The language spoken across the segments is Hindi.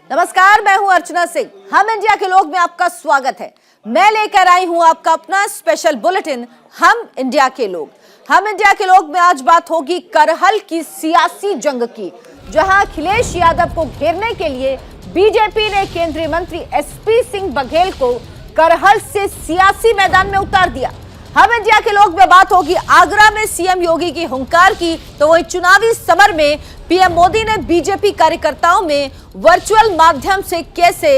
नमस्कार, मैं हूं अर्चना सिंह। हम इंडिया के लोग में आपका स्वागत है। मैं लेकर आई हूं आपका अपना स्पेशल बुलेटिन हम इंडिया के लोग। हम इंडिया के लोग में आज बात होगी करहल की सियासी जंग की, जहां अखिलेश यादव को घेरने के लिए बीजेपी ने केंद्रीय मंत्री एसपी सिंह बघेल को करहल से सियासी मैदान में उतार दिया। हम इंडिया के लोग में बात होगी आगरा में सीएम योगी की हुंकार की, तो वही चुनावी समर में पीएम मोदी ने बीजेपी कार्यकर्ताओं में वर्चुअल माध्यम से कैसे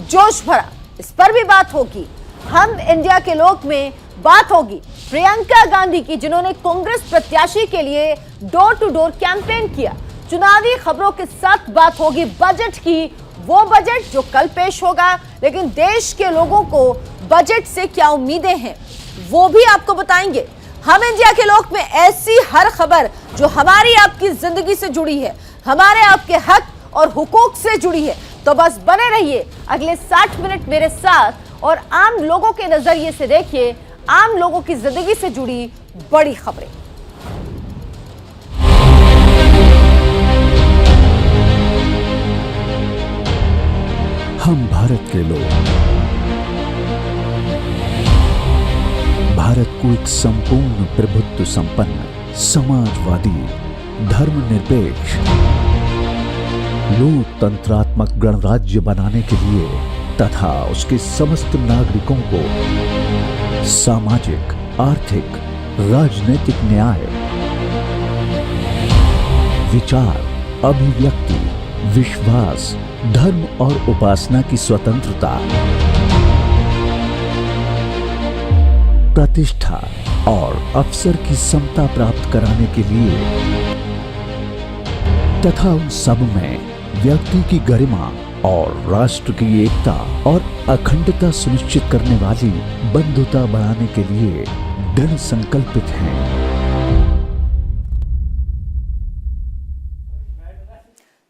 जोश भरा, इस पर भी बात होगी। हम इंडिया के लोग में बात होगी प्रियंका गांधी की, जिन्होंने कांग्रेस प्रत्याशी के लिए डोर टू डोर कैंपेन किया। चुनावी खबरों के साथ बात होगी बजट की, वो बजट जो कल पेश होगा, लेकिन देश के लोगों को बजट से क्या उम्मीदें हैं वो भी आपको बताएंगे। हम इंडिया के लोग में ऐसी हर खबर जो हमारी आपकी जिंदगी से जुड़ी है, हमारे आपके हक और हुकूक से जुड़ी है, तो बस बने रहिए अगले 60 मिनट मेरे साथ और आम लोगों के नजरिए से देखिए आम लोगों की जिंदगी से जुड़ी बड़ी खबरें। हम भारत के लोग भारत को एक संपूर्ण प्रभुत्व संपन्न, समाजवादी, धर्मनिरपेक्ष, लोकतंत्रात्मक गणराज्य बनाने के लिए तथा उसके समस्त नागरिकों को सामाजिक, आर्थिक, राजनीतिक न्याय, विचार, अभिव्यक्ति, विश्वास, धर्म और उपासना की स्वतंत्रता, प्रतिष्ठा और अवसर की समता प्राप्त कराने के लिए तथा उन सब में व्यक्ति की गरिमा और राष्ट्र की एकता और अखंडता सुनिश्चित करने वाली बंधुता बढ़ाने के लिए दृढ़ संकल्पित हैं।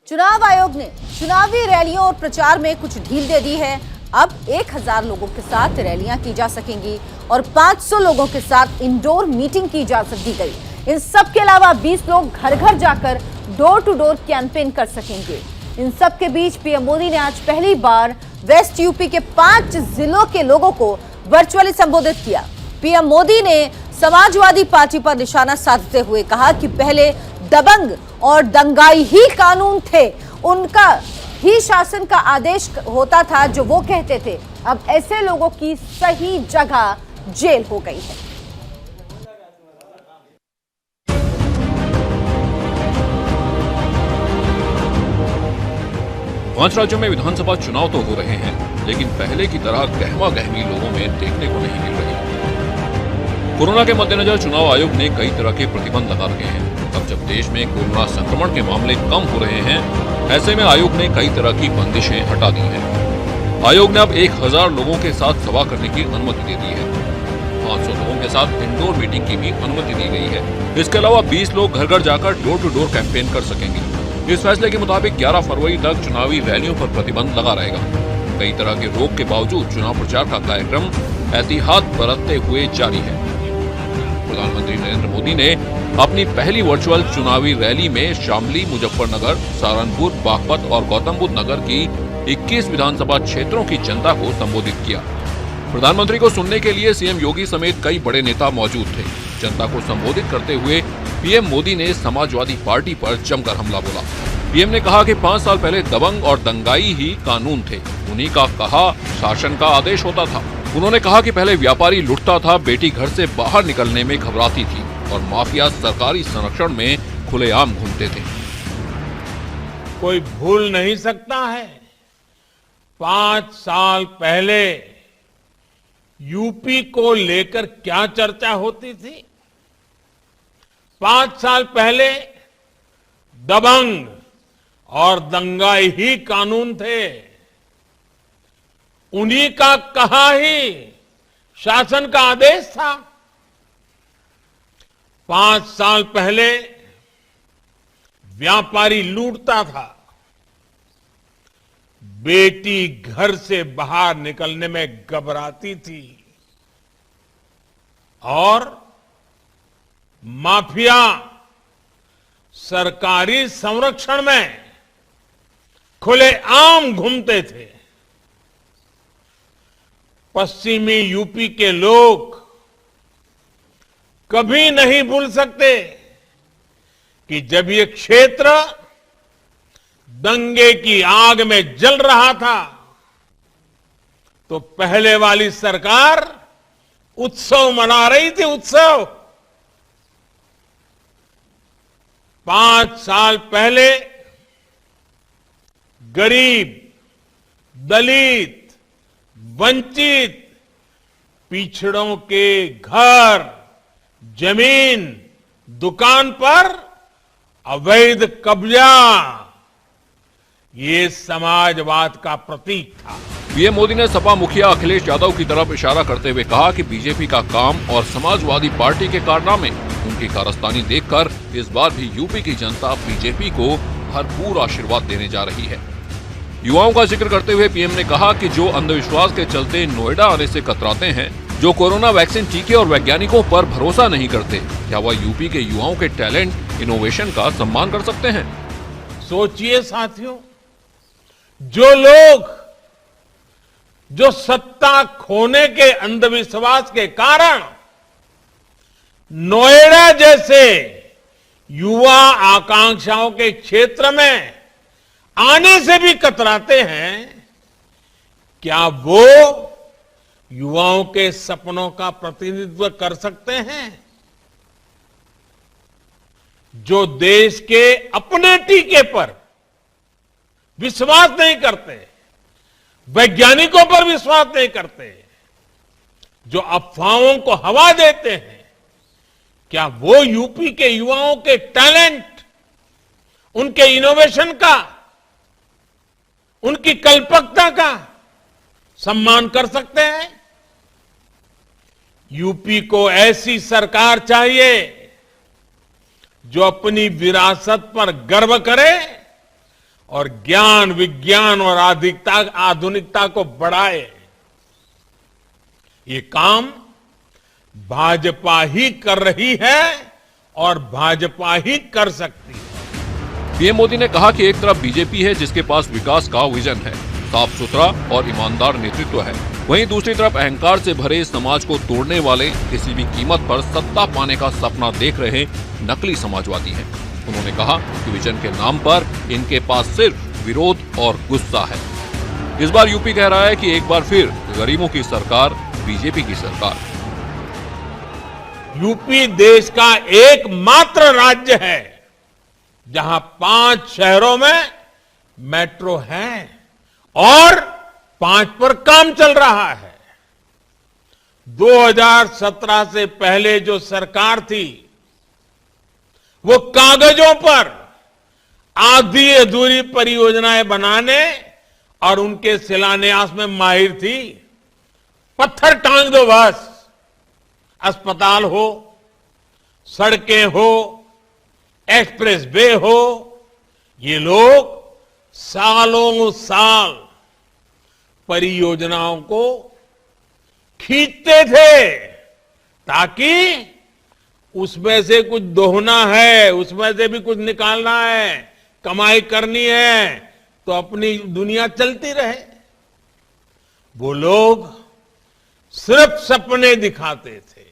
चुनाव आयोग ने चुनावी रैलियों और प्रचार में कुछ ढील दे दी है। अब 1000 लोगों के साथ रैलियां की जा सकेंगी और 500 लोगों के साथ इंडोर मीटिंग की इजाजत दी गई। इन सब के अलावा 20 लोग घर घर जाकर डोर टू डोर कैंपेन कर सकेंगे। इन सब के बीच पीएम मोदी ने आज पहली बार वेस्ट यूपी के 5 जिलों के लोगों को वर्चुअली संबोधित किया। पीएम मोदी ने समाजवादी पार्टी पर निशाना साधते हुए कहा कि पहले दबंग और दंगाई ही कानून थे, उनका ही शासन का आदेश होता था जो वो कहते थे। अब ऐसे लोगों की सही जगह जेल हो गई है। 5 राज्यों में विधानसभा चुनाव तो हो रहे हैं, लेकिन पहले की तरह गहमा गहमी लोगों में देखने को नहीं मिल रही। कोरोना के मद्देनजर चुनाव आयोग ने कई तरह के प्रतिबंध लगा रखे हैं। अब जब देश में कोरोना संक्रमण के मामले कम हो रहे हैं, ऐसे में आयोग ने कई तरह की बंदिशें हटा दी हैं। आयोग ने अब 1000 लोगों के साथ सभा करने की अनुमति दे दी है। 500 लोगों के साथ इंडोर मीटिंग की भी अनुमति दी गई है। इसके अलावा 20 लोग घर घर जाकर डोर टू डोर कैंपेन कर सकेंगे। इस फैसले के मुताबिक 11 फरवरी तक चुनावी रैलियों पर प्रतिबंध लगा रहेगा। कई तरह के रोक के बावजूद चुनाव प्रचार का कार्यक्रम एहतियात बरतते हुए जारी है। प्रधानमंत्री नरेंद्र मोदी ने अपनी पहली वर्चुअल चुनावी रैली में शामली, मुजफ्फरनगर, सहारनपुर, बागपत और गौतम बुद्ध नगर की 21 विधानसभा क्षेत्रों की जनता को संबोधित किया। प्रधानमंत्री को सुनने के लिए सीएम योगी समेत कई बड़े नेता मौजूद थे। जनता को संबोधित करते हुए पीएम मोदी ने समाजवादी पार्टी पर जमकर हमला बोला। पीएम ने कहा कि 5 साल पहले दबंग और दंगाई ही कानून थे, उन्हीं का कहा शासन का आदेश होता था। उन्होंने कहा कि पहले व्यापारी लुटता था, बेटी घर से बाहर निकलने में घबराती थी और माफिया सरकारी संरक्षण में खुलेआम घूमते थे। कोई भूल नहीं सकता है 5 साल पहले यूपी को लेकर क्या चर्चा होती थी। 5 साल पहले दबंग और दंगाई ही कानून थे, उन्हीं का कहा ही शासन का आदेश था। 5 साल पहले व्यापारी लूटता था, बेटी घर से बाहर निकलने में घबराती थी और माफिया सरकारी संरक्षण में खुलेआम घूमते थे। पश्चिमी यूपी के लोग कभी नहीं भूल सकते कि जब ये क्षेत्र दंगे की आग में जल रहा था तो पहले वाली सरकार उत्सव मना रही थी, उत्सव। 5 साल पहले गरीब, दलित, वंचित, पिछड़ों के घर, जमीन, दुकान पर अवैध कब्जा, ये समाजवाद का प्रतीक था। पीएम मोदी ने सपा मुखिया अखिलेश यादव की तरफ इशारा करते हुए कहा कि बीजेपी का काम और समाजवादी पार्टी के कारनामे, उनकी कारस्तानी देखकर इस बार भी यूपी की जनता बीजेपी को भरपूर आशीर्वाद देने जा रही है। युवाओं का जिक्र करते हुए पीएम ने कहा कि जो अंधविश्वास के चलते नोएडा आने से कतराते हैं, जो कोरोना वैक्सीन, टीके और वैज्ञानिकों पर भरोसा नहीं करते, क्या वह यूपी के युवाओं के टैलेंट, इनोवेशन का सम्मान कर सकते हैं? सोचिए साथियों, जो लोग जो सत्ता खोने के अंधविश्वास के कारण नोएडा जैसे युवा आकांक्षाओं के क्षेत्र में आने से भी कतराते हैं, क्या वो युवाओं के सपनों का प्रतिनिधित्व कर सकते हैं? जो देश के अपने टीके पर विश्वास नहीं करते, वैज्ञानिकों पर विश्वास नहीं करते, जो अफवाहों को हवा देते हैं, क्या वो यूपी के युवाओं के टैलेंट, उनके इनोवेशन का, उनकी कल्पकता का सम्मान कर सकते हैं? यूपी को ऐसी सरकार चाहिए जो अपनी विरासत पर गर्व करे और ज्ञान, विज्ञान और आधुनिकता को बढ़ाए। ये काम भाजपा ही कर रही है और भाजपा ही कर सकती है। पीएम मोदी ने कहा कि एक तरफ बीजेपी है जिसके पास विकास का विजन है, साफ सुथरा और ईमानदार नेतृत्व है, वहीं दूसरी तरफ अहंकार से भरे समाज को तोड़ने वाले, किसी भी कीमत पर सत्ता पाने का सपना देख रहे नकली समाजवादी हैं। उन्होंने कहा कि विजन के नाम पर इनके पास सिर्फ विरोध और गुस्सा है। इस बार यूपी कह रहा है कि एक बार फिर गरीबों की सरकार, बीजेपी की सरकार। यूपी देश का एकमात्र राज्य है जहां 5 शहरों में मेट्रो है और 5 पर काम चल रहा है। 2017 से पहले जो सरकार थी वो कागजों पर आधी अधूरी परियोजनाएं बनाने और उनके शिलान्यास में माहिर थी। पत्थर टांग दो बस, अस्पताल हो, सड़कें हो, एक्सप्रेस वे हो, ये लोग सालों साल परियोजनाओं को खींचते थे ताकि उसमें से कुछ दोहना है, उसमें से भी कुछ निकालना है, कमाई करनी है, तो अपनी दुनिया चलती रहे। वो लोग सिर्फ सपने दिखाते थे।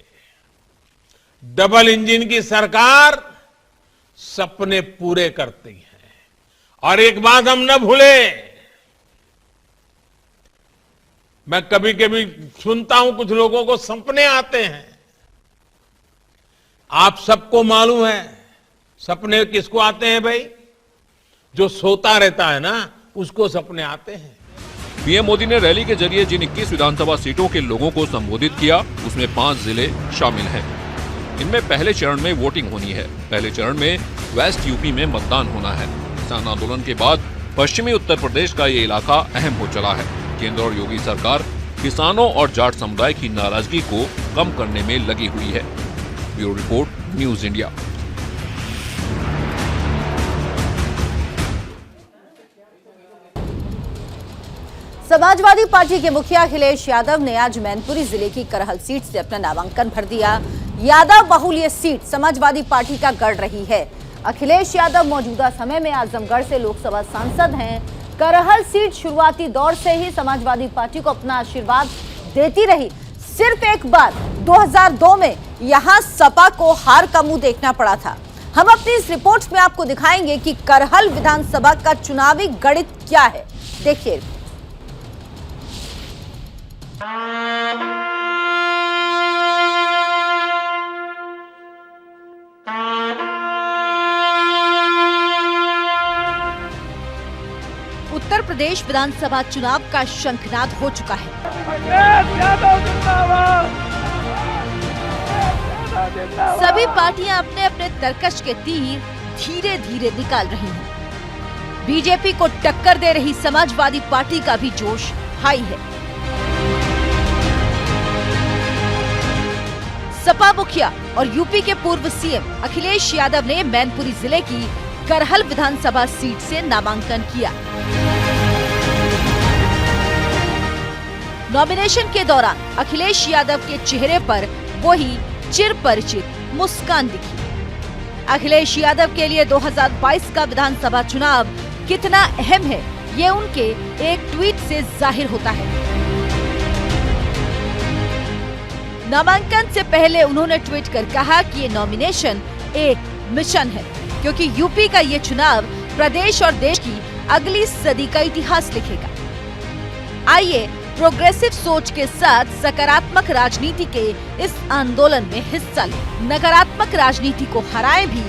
डबल इंजन की सरकार सपने पूरे करती है। और एक बात हम न भूले, मैं कभी कभी सुनता हूं कुछ लोगों को सपने आते हैं। आप सबको मालूम है सपने किसको आते हैं भाई? जो सोता रहता है ना, उसको सपने आते हैं। पीएम मोदी ने रैली के जरिए जिन 21 विधानसभा सीटों के लोगों को संबोधित किया, उसमें 5 जिले शामिल हैं। इनमें पहले चरण में वोटिंग होनी है। पहले चरण में वेस्ट यूपी में मतदान होना है। किसान आंदोलन के बाद पश्चिमी उत्तर प्रदेश का ये इलाका अहम हो चला है। केंद्र और योगी सरकार किसानों और जाट समुदाय की नाराजगी को कम करने में लगी हुई है। Bureau report, news India. Samajwadi party के मुखिया अखिलेश यादव ने आज मैनपुरी जिले की करहल सीट से अपना नामांकन भर दिया। यादव बहुल ये सीट समाजवादी पार्टी का गढ़ रही है। अखिलेश यादव मौजूदा समय में आजमगढ़ से लोकसभा सांसद हैं। करहल सीट शुरुआती दौर से ही समाजवादी पार्टी को अपना आशीर्वाद देती रही। सिर्फ एक बार 2002 में यहां सपा को हार का मुंह देखना पड़ा था। हम अपनी इस रिपोर्ट में आपको दिखाएंगे कि करहल विधानसभा का चुनावी गणित क्या है। देखिए। उत्तर प्रदेश विधानसभा चुनाव का शंखनाद हो चुका है। सभी पार्टियां अपने अपने तरकश के तीर धीरे धीरे निकाल रही हैं। बीजेपी को टक्कर दे रही समाजवादी पार्टी का भी जोश हाई है। सपा मुखिया और यूपी के पूर्व सीएम अखिलेश यादव ने मैनपुरी जिले की करहल विधानसभा सीट से नामांकन किया। नॉमिनेशन के दौरान अखिलेश यादव के चेहरे पर वही चिर परिचित मुस्कान दिखी। अखिलेश यादव के लिए 2022 का विधानसभा चुनाव कितना अहम है, ये उनके एक ट्वीट से जाहिर होता है। नामांकन से पहले उन्होंने ट्वीट कर कहा कि ये नॉमिनेशन एक मिशन है, क्योंकि यूपी का ये चुनाव प्रदेश और देश की अगली सदी का इतिहास लिखेगा। आइए प्रोग्रेसिव सोच के साथ सकारात्मक राजनीति के इस आंदोलन में हिस्सा लें। नकारात्मक राजनीति को हराएं भी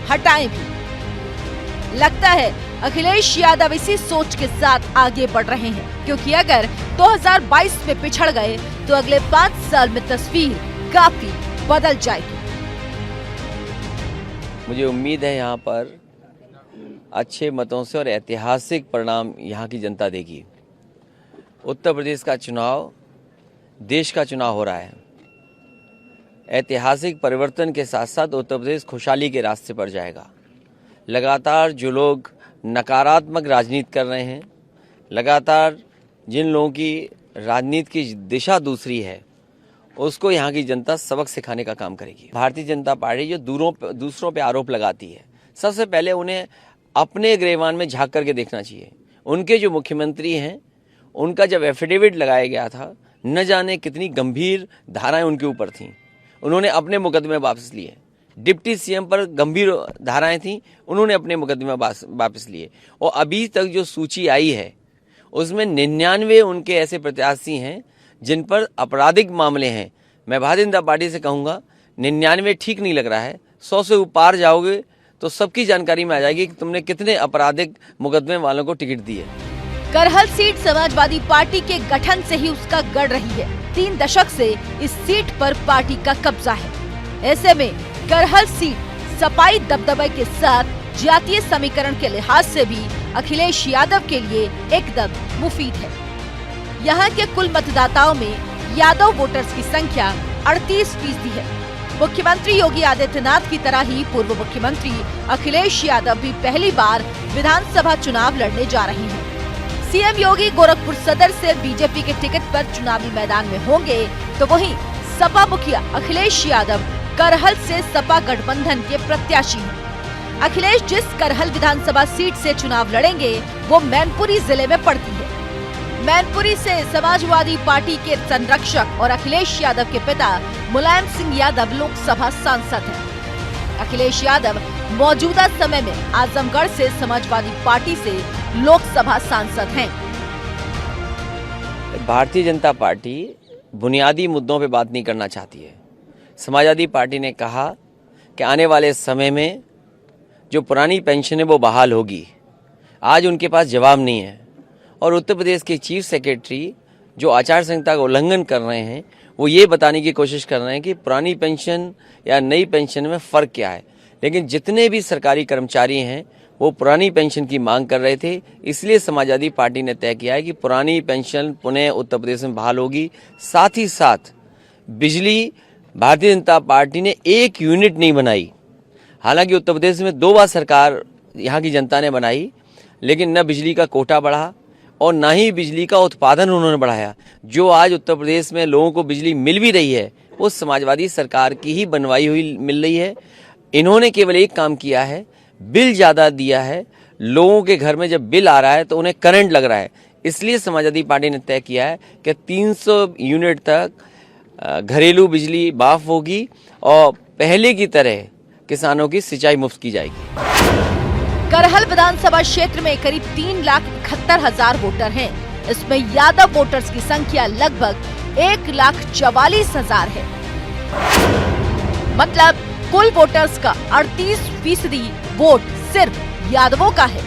हटाएं भी। लगता है अखिलेश यादव इसी सोच के साथ आगे बढ़ रहे हैं, क्योंकि अगर 2022 में पिछड़ गए तो अगले 5 साल में तस्वीर काफी बदल जाएगी। मुझे उम्मीद है यहाँ पर अच्छे मतों से और ऐतिहासिक परिणाम यहाँ की जनता देगी। उत्तर प्रदेश का चुनाव देश का चुनाव हो रहा है। ऐतिहासिक परिवर्तन के साथ साथ उत्तर प्रदेश खुशहाली के रास्ते पर जाएगा। लगातार जो लोग नकारात्मक राजनीति कर रहे हैं, लगातार जिन लोगों की राजनीति की दिशा दूसरी है, उसको यहाँ की जनता सबक सिखाने का काम करेगी। भारतीय जनता पार्टी जो दूसरों पे आरोप लगाती है, सबसे पहले उन्हें अपने गिरेबान में झांक करके देखना चाहिए। उनके जो मुख्यमंत्री हैं, उनका जब एफिडेविट लगाया गया था, न जाने कितनी गंभीर धाराएं उनके ऊपर थीं। उन्होंने अपने मुकदमे वापस लिए। डिप्टी सीएम पर गंभीर धाराएं थीं, उन्होंने अपने मुकदमे वापस लिए। और अभी तक जो सूची आई है, उसमें 99 उनके ऐसे प्रत्याशी हैं जिन पर आपराधिक मामले हैं। मैं भारतीय जनता पार्टी से कहूँगा, 99 ठीक नहीं लग रहा है। 100 से ऊपर जाओगे तो सबकी जानकारी में आ जाएगी कि तुमने कितने आपराधिक मुकदमे वालों को टिकट दिए। करहल सीट समाजवादी पार्टी के गठन से ही उसका गढ़ रही है। 3 दशक से इस सीट पर पार्टी का कब्जा है। ऐसे में करहल सीट सपाई दबदबे के साथ जातीय समीकरण के लिहाज से भी अखिलेश यादव के लिए एकदम मुफीद है। यहाँ के कुल मतदाताओं में यादव वोटर्स की संख्या 38% है। मुख्यमंत्री योगी आदित्यनाथ की तरह ही पूर्व मुख्यमंत्री अखिलेश यादव भी पहली बार विधानसभा चुनाव लड़ने जा रहे हैं। सीएम योगी गोरखपुर सदर से बीजेपी के टिकट पर चुनावी मैदान में होंगे, तो वहीं सपा मुखिया अखिलेश यादव करहल से सपा गठबंधन के प्रत्याशी हैं। अखिलेश जिस करहल विधानसभा सीट से चुनाव लड़ेंगे, वो मैनपुरी जिले में पड़ती है। मैनपुरी से समाजवादी पार्टी के संरक्षक और अखिलेश यादव के पिता मुलायम सिंह यादव लोकसभा सांसद हैं। अखिलेश यादव मौजूदा समय में आजमगढ़ से समाजवादी पार्टी से लोकसभा सांसद हैं। भारतीय जनता पार्टी बुनियादी मुद्दों पे बात नहीं करना चाहती है। समाजवादी पार्टी ने कहा कि आने वाले समय में जो पुरानी पेंशन है वो बहाल होगी। आज उनके पास जवाब नहीं है। और उत्तर प्रदेश के चीफ सेक्रेटरी जो आचार संहिता का उल्लंघन कर रहे हैं, वो ये बताने की कोशिश कर रहे हैं कि पुरानी पेंशन या नई पेंशन में फ़र्क क्या है। लेकिन जितने भी सरकारी कर्मचारी हैं, वो पुरानी पेंशन की मांग कर रहे थे। इसलिए समाजवादी पार्टी ने तय किया है कि पुरानी पेंशन पुनः उत्तर प्रदेश में बहाल होगी। साथ ही साथ बिजली, भारतीय जनता पार्टी ने 1 यूनिट नहीं बनाई। हालांकि उत्तर प्रदेश में 2 बार सरकार यहाँ की जनता ने बनाई, लेकिन न बिजली का कोटा बढ़ा और न ही बिजली का उत्पादन उन्होंने बढ़ाया। जो आज उत्तर प्रदेश में लोगों को बिजली मिल भी रही है, वो समाजवादी सरकार की ही बनवाई हुई मिल रही है। इन्होंने केवल एक काम किया है, बिल ज़्यादा दिया है, लोगों के घर में जब बिल आ रहा है तो उन्हें करंट लग रहा है। इसलिए समाजवादी पार्टी ने तय किया है कि 300 यूनिट तक घरेलू बिजली माफ होगी और पहले की तरह किसानों की सिंचाई मुफ्त की जाएगी। करहल विधानसभा क्षेत्र में करीब 3,71,000 वोटर हैं। इसमें यादव वोटर्स की संख्या लगभग 1,44,000 है। मतलब कुल वोटर्स का 38% वोट सिर्फ यादवों का है।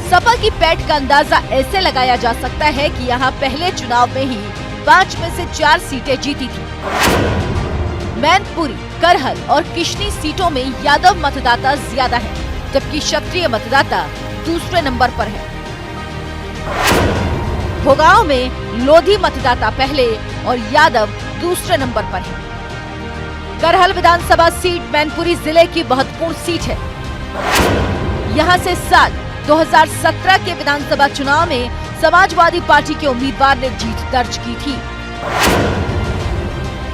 सपा की पैठ का अंदाजा ऐसे लगाया जा सकता है कि यहाँ पहले चुनाव में ही 5 में से 4 सीटें जीती थी। मैनपुरी, करहल और किशनी सीटों में यादव मतदाता ज्यादा है, जबकि क्षत्रिय मतदाता दूसरे नंबर पर है। भोगांव में लोधी मतदाता पहले और यादव दूसरे नंबर पर है। करहल विधानसभा सीट मैनपुरी जिले की महत्वपूर्ण सीट है। यहाँ से साल 2017 के विधानसभा चुनाव में समाजवादी पार्टी के उम्मीदवार ने जीत दर्ज की थी।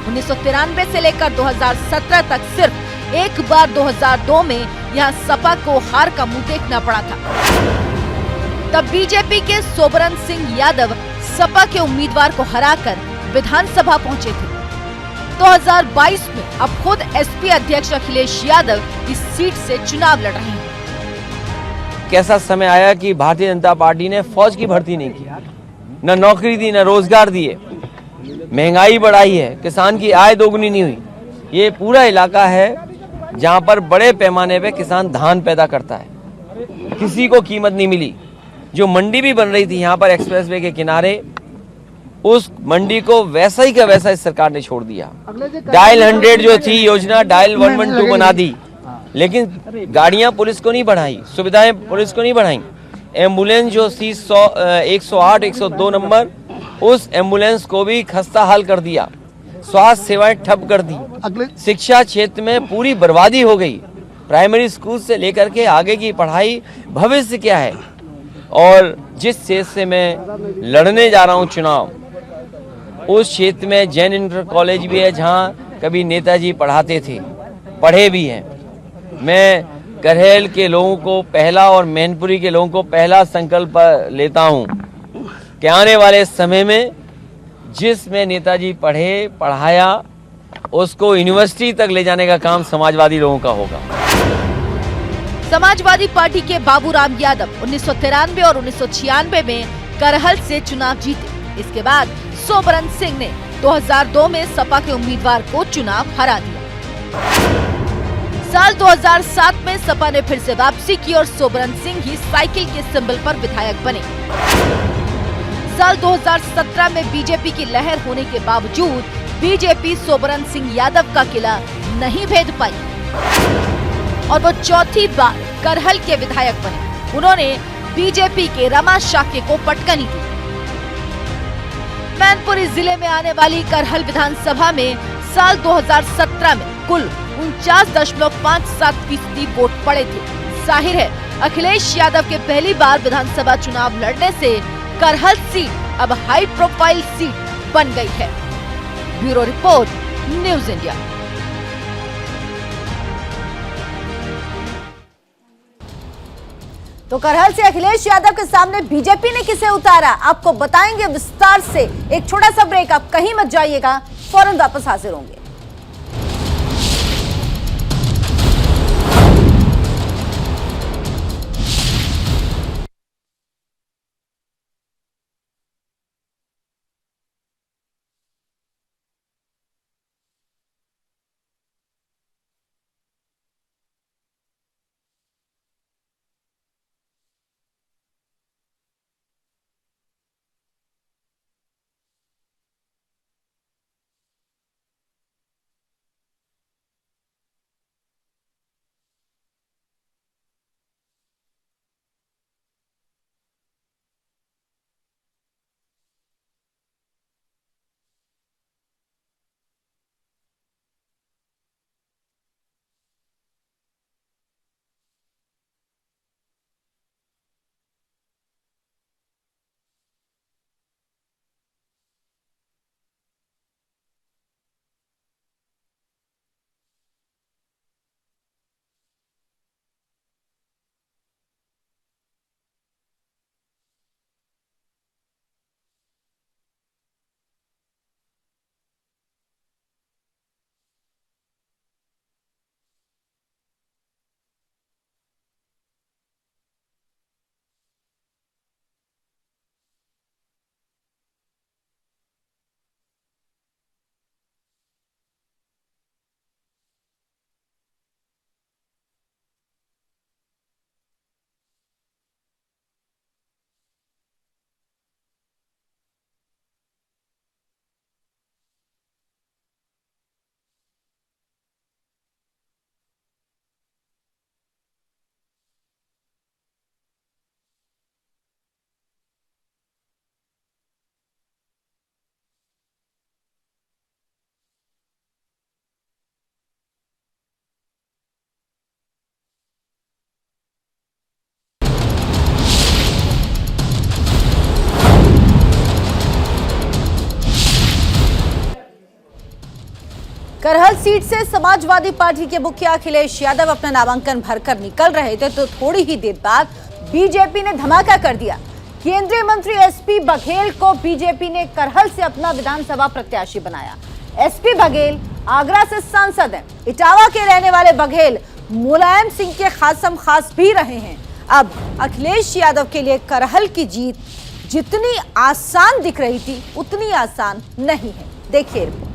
1993 से लेकर 2017 तक सिर्फ एक बार 2002 में यहाँ सपा को हार का मुंह देखना पड़ा था। तब बीजेपी के सोबरन सिंह यादव सपा के उम्मीदवार को हराकर विधानसभा पहुंचे थे। 2022 में अब खुद एसपी अध्यक्ष अखिलेश यादव इस सीट से चुनाव लड़ रहे हैं। कैसा समय आया कि भारतीय जनता पार्टी ने फौज की भर्ती नहीं की, न नौकरी दी, न रोजगार दिए, महंगाई बढ़ाई है, किसान की आय दोगुनी नहीं हुई। ये पूरा इलाका है जहां पर बड़े पैमाने पे किसान धान पैदा करता है, किसी को कीमत नहीं मिली। जो मंडी भी बन रही थी यहाँ पर एक्सप्रेसवे के किनारे, उस मंडी को वैसा ही का वैसा इस सरकार ने छोड़ दिया। डायल 100 जो थी योजना, डायल 112 बना दी, लेकिन गाड़ियां पुलिस को नहीं बढ़ाई, सुविधाएं पुलिस को नहीं बढ़ाई। एम्बुलेंस जो थी 108, 102 नंबर, उस एम्बुलेंस को भी खस्ता हाल कर दिया। स्वास्थ्य सेवाएं ठप कर दी। शिक्षा क्षेत्र में पूरी बर्बादी हो गई। प्राइमरी स्कूल से लेकर के आगे की पढ़ाई, भविष्य क्या है। और जिस क्षेत्र से मैं लड़ने जा रहा हूं चुनाव, उस क्षेत्र में जैन इंटर कॉलेज भी है जहां कभी नेताजी पढ़ाते थे, पढ़े भी हैं। मैं करहल के लोगों को पहला और मैनपुरी के लोगों को पहला संकल्प लेता हूं कि आने वाले समय में जिसमें नेताजी पढ़ाया उसको यूनिवर्सिटी तक ले जाने का काम समाजवादी लोगों का होगा। समाजवादी पार्टी के बाबूराम यादव 1993 और 1996 में करहल से चुनाव जीते। इसके बाद सोबरन सिंह ने 2002 में सपा के उम्मीदवार को चुनाव हरा दिया। साल 2007 में सपा ने फिर से वापसी की और सोबरन सिंह ही साइकिल के सिंबल पर विधायक बने। साल 2017 में बीजेपी की लहर होने के बावजूद बीजेपी सोबरन सिंह यादव का किला नहीं भेद पाई और वो चौथी बार करहल के विधायक बने। उन्होंने बीजेपी के रमा शाक्य को पटकनी दी। मैनपुरी जिले में आने वाली करहल विधानसभा में साल 2017 में कुल 49.57% वोट पड़े थे। जाहिर है अखिलेश यादव के पहली बार विधानसभा चुनाव लड़ने से करहल सीट अब हाई प्रोफाइल सीट बन गई है। Bureau report, news India. तो करहल से अखिलेश यादव के सामने बीजेपी ने किसे उतारा, आपको बताएंगे विस्तार से। एक छोटा सा ब्रेक, आप कहीं मत जाइएगा, फौरन वापस हाजिर होंगे। करहल सीट से समाजवादी पार्टी के मुखिया अखिलेश यादव अपना नामांकन भरकर निकल रहे थे तो थोड़ी ही देर बाद बीजेपी ने धमाका कर दिया। केंद्रीय मंत्री एसपी बघेल को बीजेपी ने करहल से अपना विधानसभा प्रत्याशी बनाया। एसपी बघेल आगरा से सांसद हैं। इटावा के रहने वाले बघेल मुलायम सिंह के खासम खास भी रहे हैं। अब अखिलेश यादव के लिए करहल की जीत जितनी आसान दिख रही थी उतनी आसान नहीं है। देखिए रिपोर्ट।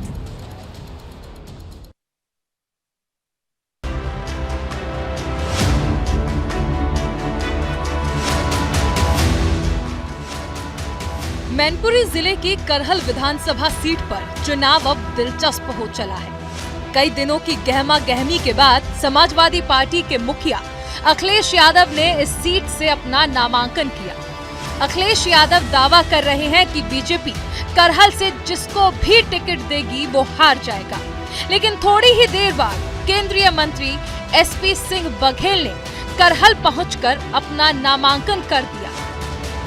मैनपुरी जिले की करहल विधानसभा सीट पर चुनाव अब दिलचस्प हो चला है। कई दिनों की गहमा गहमी के बाद समाजवादी पार्टी के मुखिया अखिलेश यादव ने इस सीट से अपना नामांकन किया। अखिलेश यादव दावा कर रहे हैं कि बीजेपी करहल से जिसको भी टिकट देगी वो हार जाएगा, लेकिन थोड़ी ही देर बाद केंद्रीय मंत्री एसपी सिंह बघेल ने करहल पहुंचकर अपना नामांकन कर दिया।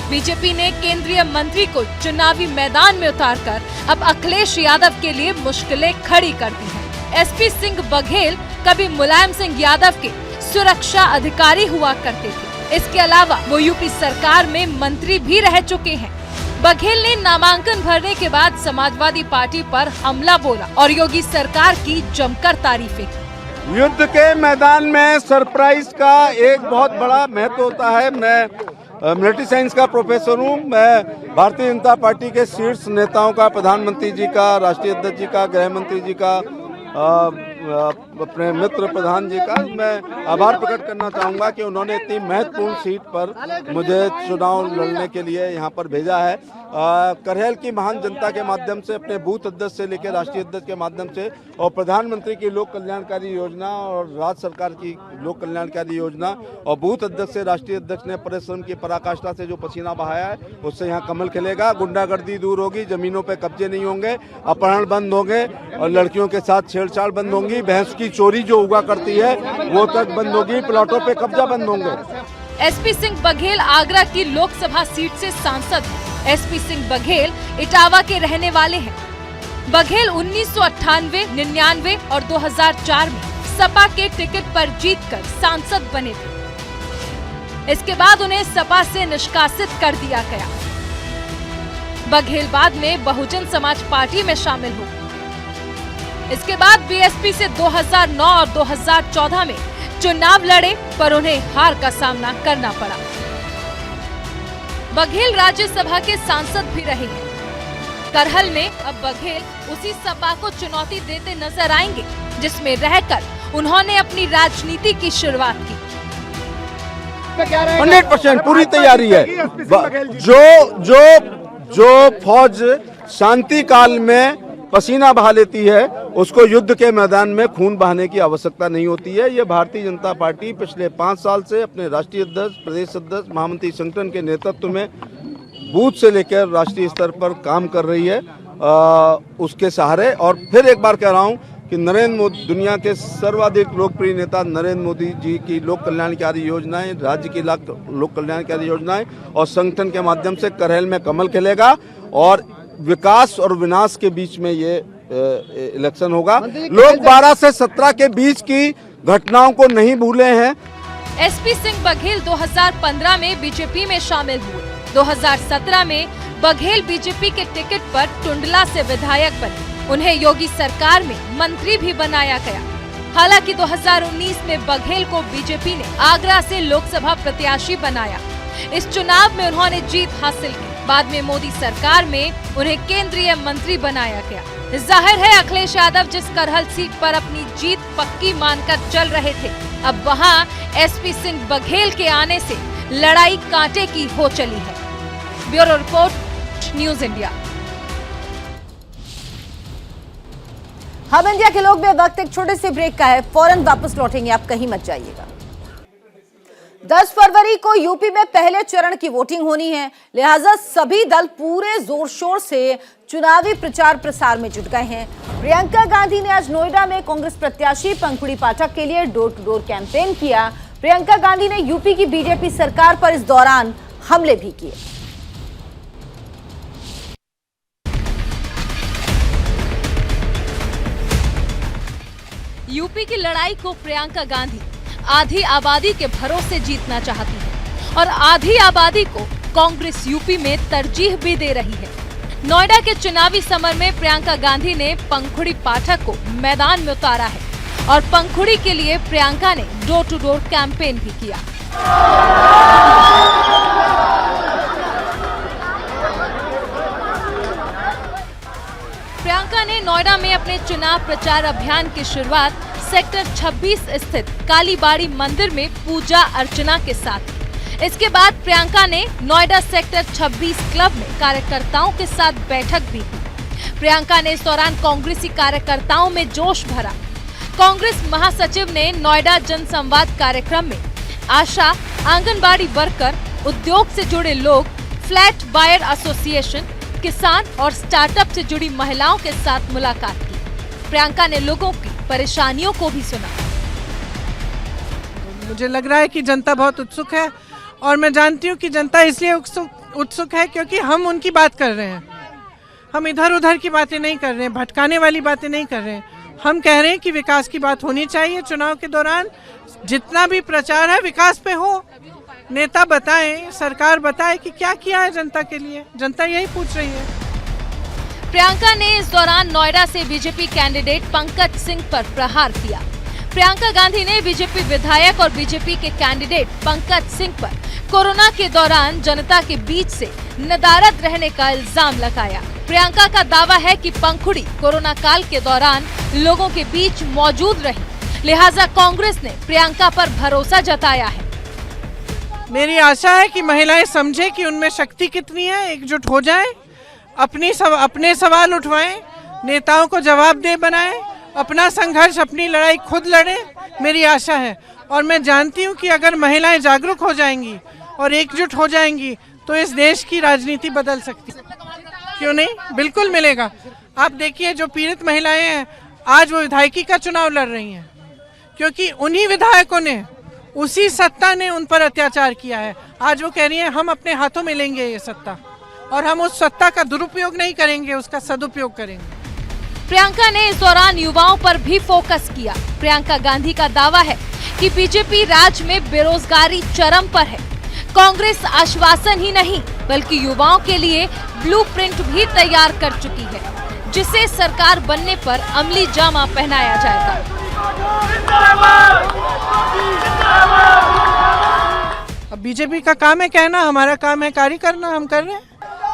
बीजेपी ने केंद्रीय मंत्री को चुनावी मैदान में उतारकर अब अखिलेश यादव के लिए मुश्किलें खड़ी कर दी हैं। एसपी सिंह बघेल कभी मुलायम सिंह यादव के सुरक्षा अधिकारी हुआ करते थे। इसके अलावा वो यूपी सरकार में मंत्री भी रह चुके हैं। बघेल ने नामांकन भरने के बाद समाजवादी पार्टी पर हमला बोला और योगी सरकार की जमकर तारीफें की। युद्ध के मैदान में सरप्राइज का एक बहुत बड़ा महत्व होता है। मैं मिलिट्री साइंस का प्रोफेसर हूँ। मैं भारतीय जनता पार्टी के शीर्ष नेताओं का, प्रधानमंत्री जी का, राष्ट्रीय अध्यक्ष जी का, गृह मंत्री जी का, अपने मित्र प्रधान जी का मैं आभार प्रकट करना चाहूँगा कि उन्होंने इतनी महत्वपूर्ण सीट पर मुझे चुनाव लड़ने के लिए यहाँ पर भेजा है। करहल की महान जनता के माध्यम से, अपने बूथ अध्यक्ष से लेकर राष्ट्रीय अध्यक्ष के माध्यम से और प्रधानमंत्री की लोक कल्याणकारी योजना और राज्य सरकार की लोक कल्याणकारी योजना और बूथ अध्यक्ष से राष्ट्रीय अध्यक्ष ने परिश्रम की पराकाष्ठा से जो पसीना बहाया है उससे यहाँ कमल खिलेगा। गुंडागर्दी दूर होगी, जमीनों पर कब्जे नहीं होंगे, अपहरण बंद होंगे और लड़कियों के साथ छेड़छाड़ बंद होंगी, भैंस की चोरी जो हुआ करती है वो तक बंद होगी, प्लॉटों पे कब्जा बंद होंगे। एसपी सिंह बघेल आगरा की लोकसभा सीट से सांसद हैं। एसपी सिंह बघेल इटावा के रहने वाले हैं। बघेल 1998, 99 और 2004 में सपा के टिकट पर जीतकर सांसद बने थे। इसके बाद उन्हें सपा से निष्कासित कर दिया गया। बघेल बाद में बहुजन समाज पार्टी में शामिल हो। इसके बाद बीएसपी से 2009 और 2014 में चुनाव लड़े पर उन्हें हार का सामना करना पड़ा। बघेल राज्यसभा के सांसद भी रहे हैं। करहल में अब बघेल उसी सपा को चुनौती देते नजर आएंगे जिसमें रहकर उन्होंने अपनी राजनीति की शुरुआत की। 100% पूरी तैयारी है। जो फौज शांति काल में पसीना बहा लेती है उसको युद्ध के मैदान में खून बहाने की आवश्यकता नहीं होती है। ये भारतीय जनता पार्टी पिछले 5 साल से अपने राष्ट्रीय अध्यक्ष, प्रदेश अध्यक्ष, महामंत्री संगठन के नेतृत्व में बूथ से लेकर राष्ट्रीय स्तर पर काम कर रही है उसके सहारे। और फिर एक बार कह रहा हूँ कि नरेंद्र मोदी, दुनिया के सर्वाधिक लोकप्रिय नेता नरेंद्र मोदी जी की लोक कल्याणकारी योजनाएं, राज्य की लोक कल्याणकारी योजनाएं और संगठन के माध्यम से करहल में कमल खिलेगा और विकास और विनाश के बीच में ये इलेक्शन होगा। लोग 12 से 17 के बीच की घटनाओं को नहीं भूले हैं। एसपी सिंह बघेल 2015 में बीजेपी में शामिल हुए। 2017 में बघेल बीजेपी के टिकट पर टुंडला से विधायक बने। उन्हें योगी सरकार में मंत्री भी बनाया गया। हालांकि 2019 में बघेल को बीजेपी ने आगरा से लोकसभा प्रत्याशी बनाया। इस चुनाव में उन्होंने जीत हासिल की। बाद में मोदी सरकार में उन्हें केंद्रीय मंत्री बनाया गया। जाहिर है अखिलेश यादव जिस करहल सीट पर अपनी जीत पक्की मानकर चल रहे थे, अब वहां एसपी सिंह बघेल के आने से लड़ाई कांटे की हो चली है। Bureau report, news India. हम इंडिया के लोग में वक्त एक छोटे से ब्रेक का है, फौरन वापस लौटेंगे, आप कहीं मत जाइएगा। 10 फरवरी को यूपी में पहले चरण की वोटिंग होनी है, लिहाजा सभी दल पूरे जोर शोर से चुनावी प्रचार प्रसार में जुट गए हैं। प्रियंका गांधी ने आज नोएडा में कांग्रेस प्रत्याशी पंखुड़ी पाठक के लिए डोर टू डोर कैंपेन किया। प्रियंका गांधी ने यूपी की बीजेपी सरकार पर इस दौरान हमले भी किए। यूपी की लड़ाई को प्रियंका गांधी आधी आबादी के भरोसे जीतना चाहती है और आधी आबादी को कांग्रेस यूपी में तरजीह भी दे रही है। नोएडा के चुनावी समर में प्रियंका गांधी ने पंखुड़ी पाठक को मैदान में उतारा है और पंखुड़ी के लिए प्रियंका ने डोर टू डोर कैंपेन भी किया। प्रियंका ने नोएडा में अपने चुनाव प्रचार अभियान की शुरुआत सेक्टर 26 स्थित कालीबाड़ी मंदिर में पूजा अर्चना के साथ की। इसके बाद प्रियंका ने नोएडा सेक्टर 26 क्लब में कार्यकर्ताओं के साथ बैठक भी की। प्रियंका ने इस दौरान कांग्रेसी कार्यकर्ताओं में जोश भरा। कांग्रेस महासचिव ने नोएडा जनसंवाद कार्यक्रम में आशा, आंगनबाड़ी वर्कर, उद्योग से जुड़े लोग, फ्लैट बायर एसोसिएशन, किसान और स्टार्टअप से जुड़ी महिलाओं के साथ मुलाकात की। प्रियंका ने लोगों की परेशानियों को भी सुना। मुझे लग रहा है कि जनता बहुत उत्सुक है और मैं जानती हूँ कि जनता इसलिए उत्सुक है क्योंकि हम उनकी बात कर रहे हैं। हम इधर उधर की बातें नहीं कर रहे हैं, भटकाने वाली बातें नहीं कर रहे हैं। हम कह रहे हैं कि विकास की बात होनी चाहिए। चुनाव के दौरान जितना भी प्रचार है विकास पे हो। नेता बताएं, सरकार बताए कि क्या किया है जनता के लिए। जनता यही पूछ रही है। प्रियंका ने इस दौरान नोएडा से बीजेपी कैंडिडेट पंकज सिंह पर प्रहार किया। प्रियंका गांधी ने बीजेपी विधायक और बीजेपी के कैंडिडेट पंकज सिंह पर कोरोना के दौरान जनता के बीच से नदारद रहने का इल्जाम लगाया। प्रियंका का दावा है कि पंखुड़ी कोरोना काल के दौरान लोगों के बीच मौजूद रही, लिहाजा कांग्रेस ने प्रियंका पर भरोसा जताया है। मेरी आशा है कि महिलाएं समझे कि उनमें शक्ति कितनी है, एकजुट हो जाएं, अपने सवाल उठवाएं, नेताओं को जवाबदेह बनाएं, अपना संघर्ष, अपनी लड़ाई खुद लड़ें। मेरी आशा है और मैं जानती हूं कि अगर महिलाएं जागरूक हो जाएंगी और एकजुट हो जाएंगी तो इस देश की राजनीति बदल सकती है। क्यों नहीं, बिल्कुल मिलेगा। आप देखिए जो पीड़ित महिलाएं हैं आज वो विधायकी का चुनाव लड़ रही हैं क्योंकि उन्हीं विधायकों ने, उसी सत्ता ने उन पर अत्याचार किया है। आज वो कह रही हैं हम अपने हाथों में लेंगे ये सत्ता और हम उस सत्ता का दुरुपयोग नहीं करेंगे, उसका सदुपयोग करेंगे। प्रियंका ने इस दौरान युवाओं पर भी फोकस किया। प्रियंका गांधी का दावा है कि बीजेपी राज्य में बेरोजगारी चरम पर है। कांग्रेस आश्वासन ही नहीं बल्कि युवाओं के लिए ब्लूप्रिंट भी तैयार कर चुकी है, जिसे सरकार बनने पर अमली जामा पहनाया जाएगा। अब बीजेपी का काम है कहना, हमारा काम है कार्य करना। हम कर रहे हैं।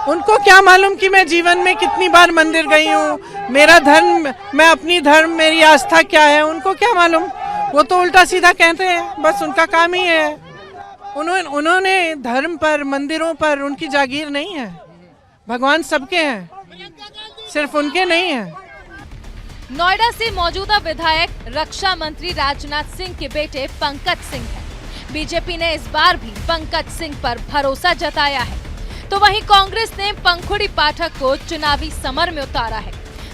उनको क्या मालूम कि मैं जीवन में कितनी बार मंदिर गई हूँ, मेरा धर्म, मैं अपनी धर्म, मेरी आस्था क्या है, उनको क्या मालूम। वो तो उल्टा सीधा कहते हैं, बस उनका काम ही है। उन्होंने धर्म पर, मंदिरों पर उनकी जागीर नहीं है। भगवान सबके हैं, सिर्फ उनके नहीं है। नोएडा से मौजूदा विधायक रक्षा मंत्री राजनाथ सिंह के बेटे पंकज सिंह हैं। बीजेपी ने इस बार भी पंकज सिंह पर भरोसा जताया है, तो वहीं कांग्रेस ने पंखुड़ी पाठक को चुनावी समर में उतारा है,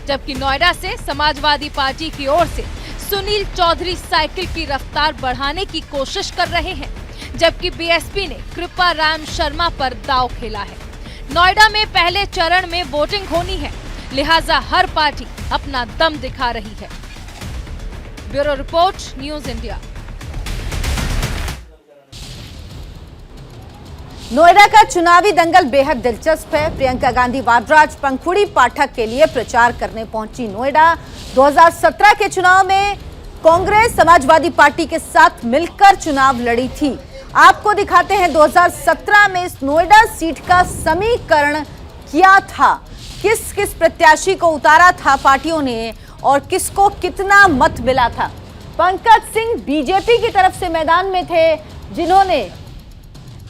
जबकि नोएडा से समाजवादी पार्टी की ओर से सुनील चौधरी साइकिल की रफ्तार बढ़ाने की कोशिश कर रहे हैं, जबकि बीएसपी ने कृपा राम शर्मा पर दांव खेला है। नोएडा में पहले चरण में वोटिंग होनी है, लिहाजा हर पार्टी अपना दम दिखा रही है। Bureau report, news India. Noida का चुनावी दंगल बेहद दिलचस्प है। प्रियंका गांधी वाड्राज पंखुड़ी पाठक के लिए प्रचार करने पहुंची नोएडा। 2017 के चुनाव में कांग्रेस समाजवादी पार्टी के साथ मिलकर चुनाव लड़ी थी। आपको दिखाते हैं 2017 में इस नोएडा सीट का समीकरण क्या था, किस किस प्रत्याशी को उतारा था पार्टियों ने और किसको कितना मत मिला था। पंकज सिंह बीजेपी की तरफ से मैदान में थे, जिन्होंने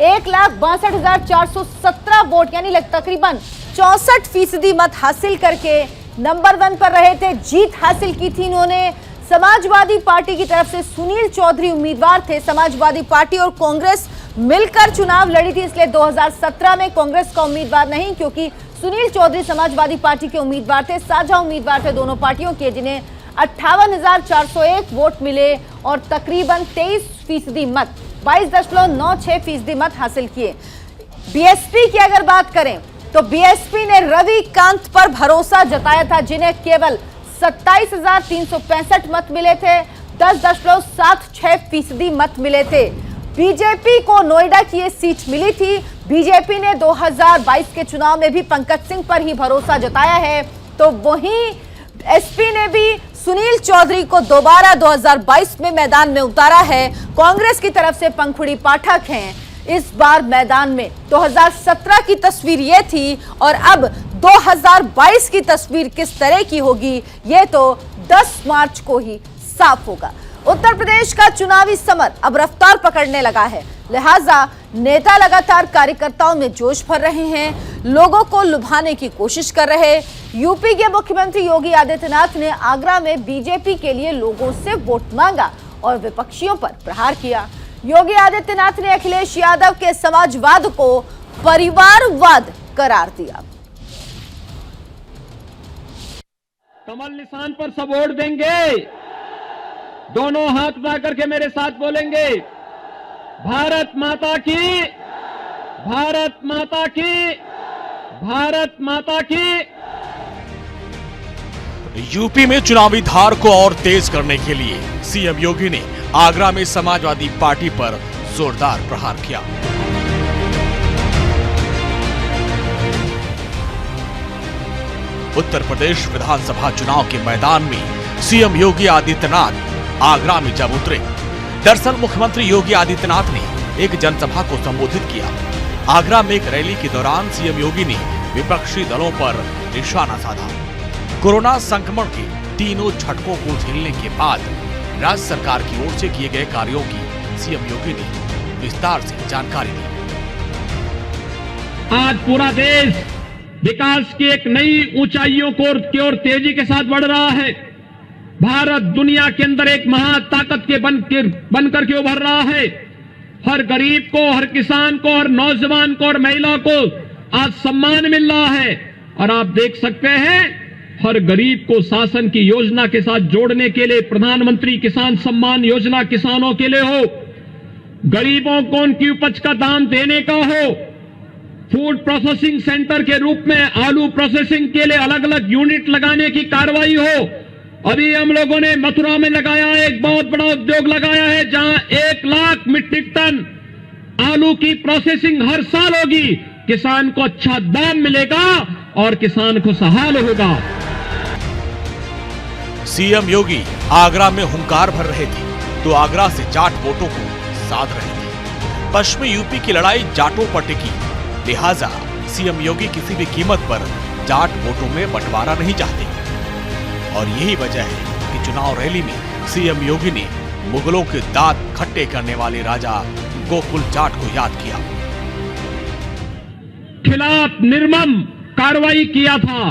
1,62,417 वोट यानी तकरीबन 64% मत हासिल करके नंबर 1 पर रहे थे। जीत हासिल की थी इन्होंने। समाजवादी पार्टी की तरफ से सुनील चौधरी उम्मीदवार थे। समाजवादी पार्टी और कांग्रेस मिलकर चुनाव लड़ी थी, इसलिए 2017 में कांग्रेस का उम्मीदवार नहीं, क्योंकि सुनील चौधरी समाजवादी पार्टी के उम्मीदवार थे। साझा उम्मीदवार थे दोनों पार्टियों के, जिन्हें 58,401 वोट मिले और तकरीबन 23% मत, 22.96% मत हासिल किए। बीएसपी की अगर बात करें तो बीएसपी ने रविकांत पर भरोसा जताया था, जिन्हें केवल 27,365 मत मिले थे, 10.76% मत मिले थे। बीजेपी को नोएडा की ये सीट मिली थी। बीजेपी ने 2022 के चुनाव में भी पंकज सिंह पर ही भरोसा जताया है, तो वहीं एसपी ने भी सुनील चौधरी को दोबारा 2022 में मैदान में उतारा है। कांग्रेस की तरफ से पंखुड़ी पाठक हैं इस बार मैदान में। 2017 की तस्वीर ये थी और अब 2022 की तस्वीर किस तरह की होगी ये तो 10 मार्च को ही साफ होगा। उत्तर प्रदेश का चुनावी समर अब रफ्तार पकड़ने लगा है, लिहाजा नेता लगातार कार्यकर्ताओं में जोश भर रहे हैं, लोगों को लुभाने की कोशिश कर रहे। यूपी के मुख्यमंत्री योगी आदित्यनाथ ने आगरा में बीजेपी के लिए लोगों से वोट मांगा और विपक्षियों पर प्रहार किया। योगी आदित्यनाथ ने अखिलेश यादव के समाजवाद को परिवारवाद करार दिया। कमल निशान पर सब वोट देंगे, दोनों हाथ उठा करके मेरे साथ बोलेंगे, भारत माता की, भारत माता की, भारत माता की। यूपी में चुनावी धार को और तेज करने के लिए सीएम योगी ने आगरा में समाजवादी पार्टी पर जोरदार प्रहार किया। उत्तर प्रदेश विधानसभा चुनाव के मैदान में सीएम योगी आदित्यनाथ आगरा में जब उतरे, दरअसल मुख्यमंत्री योगी आदित्यनाथ ने एक जनसभा को संबोधित किया। आगरा में एक रैली के दौरान सीएम योगी ने विपक्षी दलों पर निशाना साधा। कोरोना संक्रमण के तीनों झटकों को झेलने के बाद राज्य सरकार की ओर से किए गए कार्यों की सीएम योगी ने विस्तार से जानकारी दी। आज पूरा देश विकास की एक नई ऊंचाइयों की ओर तेजी के साथ बढ़ रहा है। भारत दुनिया के अंदर एक महाताकत के बनकर के उभर रहा है। हर गरीब को, हर किसान को, हर नौजवान को और महिला को आज सम्मान मिल रहा है। और आप देख सकते हैं, हर गरीब को शासन की योजना के साथ जोड़ने के लिए प्रधानमंत्री किसान सम्मान योजना किसानों के लिए हो, गरीबों को उनकी उपज का दाम देने का हो, फूड प्रोसेसिंग सेंटर के रूप में आलू प्रोसेसिंग के लिए अलग अलग यूनिट लगाने की कार्रवाई हो। अभी हम लोगों ने मथुरा में लगाया है, एक बहुत बड़ा उद्योग लगाया है जहां 1 लाख मीट्रिक टन आलू की प्रोसेसिंग हर साल होगी। किसान को अच्छा दाम मिलेगा और किसान खुशहाल होगा। सीएम योगी आगरा में हुंकार भर रहे थे तो आगरा से जाट वोटों को साध रहे थे। पश्चिमी यूपी की लड़ाई जाटों पर टिकी, लिहाजा सीएम योगी किसी भी कीमत पर जाट वोटों में बंटवारा नहीं चाहते। और यही वजह है कि चुनाव रैली में सीएम योगी ने मुगलों के दांत खट्टे करने वाले राजा गोकुल जाट को याद किया। खिलाफ निर्मम कार्रवाई किया था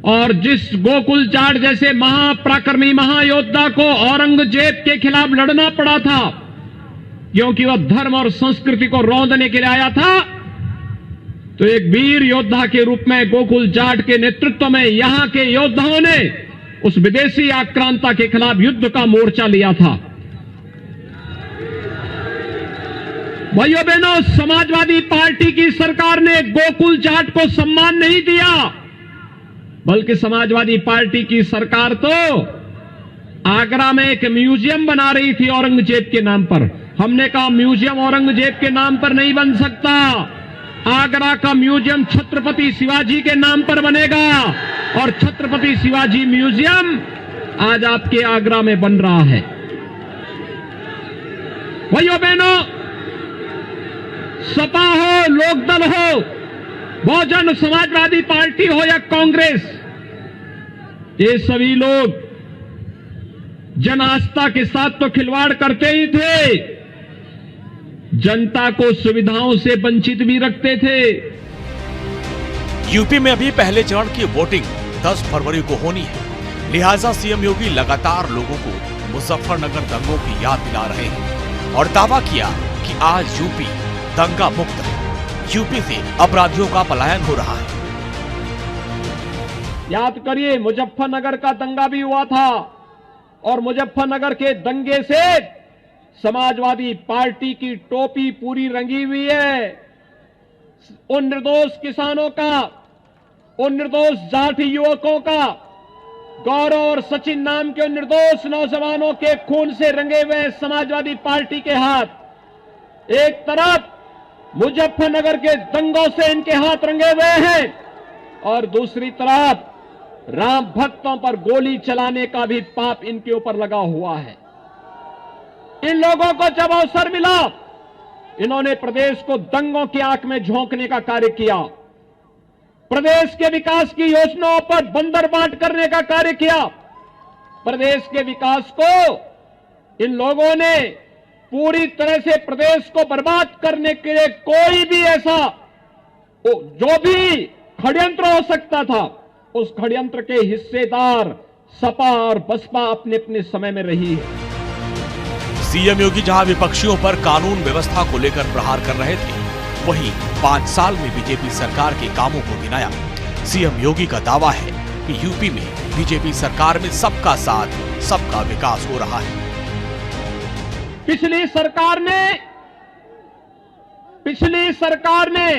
और जिस गोकुल जाट जैसे महापराक्रमी महायोद्धा को औरंगजेब के खिलाफ लड़ना पड़ा था, क्योंकि वह धर्म और संस्कृति को रौंदने के लिए आया था, तो एक वीर योद्धा के रूप में गोकुल जाट के नेतृत्व में यहां के योद्धाओं ने उस विदेशी आक्रांता के खिलाफ युद्ध का मोर्चा लिया था। भाइयों बहनों, समाजवादी पार्टी की सरकार ने गोकुल जाट को सम्मान नहीं दिया, बल्कि समाजवादी पार्टी की सरकार तो आगरा में एक म्यूजियम बना रही थी औरंगजेब के नाम पर। हमने कहा म्यूजियम औरंगजेब के नाम पर नहीं बन सकता, आगरा का म्यूजियम छत्रपति शिवाजी के नाम पर बनेगा और छत्रपति शिवाजी म्यूजियम आज आपके आगरा में बन रहा है। भाइयों बहनों, सपा हो, लोकदल हो, बहुजन समाजवादी पार्टी हो या कांग्रेस, ये सभी लोग जन आस्था के साथ तो खिलवाड़ करते ही थे, जनता को सुविधाओं से वंचित भी रखते थे। यूपी में अभी पहले चरण की वोटिंग 10 फरवरी को होनी है, लिहाजा सीएम योगी लगातार लोगों को मुजफ्फरनगर दंगों की याद दिला रहे हैं और दावा किया कि आज यूपी दंगा मुक्त है, यूपी से अपराधियों का पलायन हो रहा है। याद करिए, मुजफ्फरनगर का दंगा भी हुआ था और मुजफ्फरनगर के दंगे से समाजवादी पार्टी की टोपी पूरी रंगी हुई है। उन निर्दोष किसानों का, उन निर्दोष जाट युवकों का गौरव और सचिन नाम के निर्दोष नौजवानों के खून से रंगे हुए समाजवादी पार्टी के हाथ, एक तरफ मुजफ्फरनगर के दंगों से इनके हाथ रंगे हुए हैं और दूसरी तरफ राम भक्तों पर गोली चलाने का भी पाप इनके ऊपर लगा हुआ है। इन लोगों को जब अवसर मिला, इन्होंने प्रदेश को दंगों की आंख में झोंकने का कार्य किया, प्रदेश के विकास की योजनाओं पर बंदरबाट करने का कार्य किया। प्रदेश के विकास को इन लोगों ने पूरी तरह से प्रदेश को बर्बाद करने के लिए कोई भी ऐसा जो भी षड्यंत्र हो सकता था, उस षड्यंत्र के हिस्सेदार सपा और बसपा अपने अपने समय में रही है। सीएम योगी जहां विपक्षियों पर कानून व्यवस्था को लेकर प्रहार कर रहे थे, वहीं 5 साल में बीजेपी सरकार के कामों को गिनाया। सीएम योगी का दावा है कि यूपी में बीजेपी सरकार में सबका साथ, सबका विकास हो रहा है। पिछली सरकार ने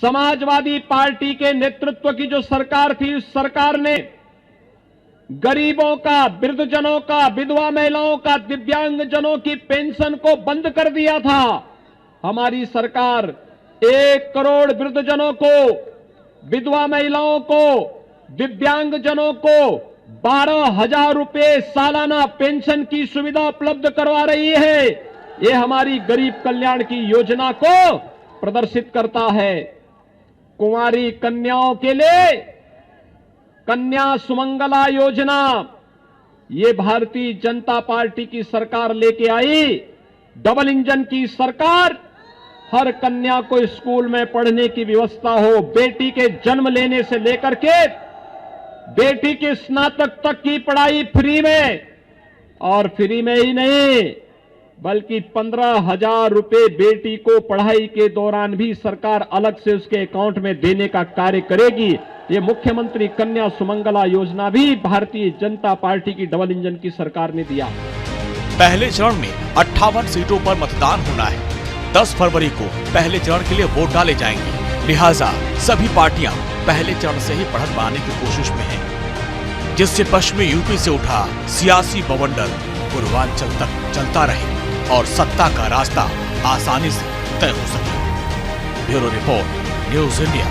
समाजवादी पार्टी के नेतृत्व की जो सरकार थी, उस सरकार ने गरीबों का, वृद्धजनों का, विधवा महिलाओं का, दिव्यांगजनों की पेंशन को बंद कर दिया था। हमारी सरकार 1 करोड़ वृद्धजनों को, विधवा महिलाओं को, दिव्यांगजनों को 12,000 रुपए सालाना पेंशन की सुविधा उपलब्ध करवा रही है। ये हमारी गरीब कल्याण की योजना को प्रदर्शित करता है। कुंवारी कन्याओं के लिए कन्या सुमंगला योजना, ये भारतीय जनता पार्टी की सरकार लेके आई। डबल इंजन की सरकार, हर कन्या को स्कूल में पढ़ने की व्यवस्था हो, बेटी के जन्म लेने से लेकर के बेटी की स्नातक तक की पढ़ाई फ्री में, और फ्री में ही नहीं बल्कि 15,000 रुपए बेटी को पढ़ाई के दौरान भी सरकार अलग से उसके अकाउंट में देने का कार्य करेगी। ये मुख्यमंत्री कन्या सुमंगला योजना भी भारतीय जनता पार्टी की डबल इंजन की सरकार ने दिया। पहले चरण में 58 सीटों पर मतदान होना है। 10 फरवरी को पहले चरण के लिए वोट डाले जाएंगे। लिहाजा सभी पार्टियां पहले चरण से ही बढ़त बनाने की कोशिश में हैं, जिससे पश्चिमी यूपी से उठा सियासी बवंडर पूर्वांचल तक चलता रहे और सत्ता का रास्ता आसानी से तय हो सके। Bureau report, news India.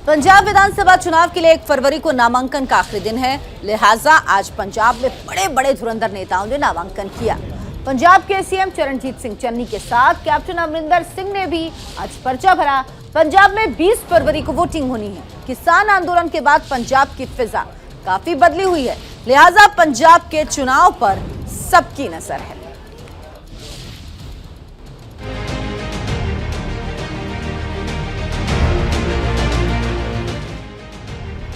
Punjab विधानसभा चुनाव के लिए 1 फरवरी को नामांकन का आखिरी दिन है, लिहाजा आज पंजाब में बड़े बड़े धुरंधर नेताओं ने नामांकन किया। पंजाब के सीएम चरणजीत सिंह चन्नी के साथ कैप्टन अमरिंदर सिंह ने भी आज पर्चा भरा। पंजाब में 20 फरवरी को वोटिंग होनी है। किसान आंदोलन के बाद पंजाब की फिजा काफी बदली हुई है, लिहाजा पंजाब के चुनाव पर सबकी नजर है।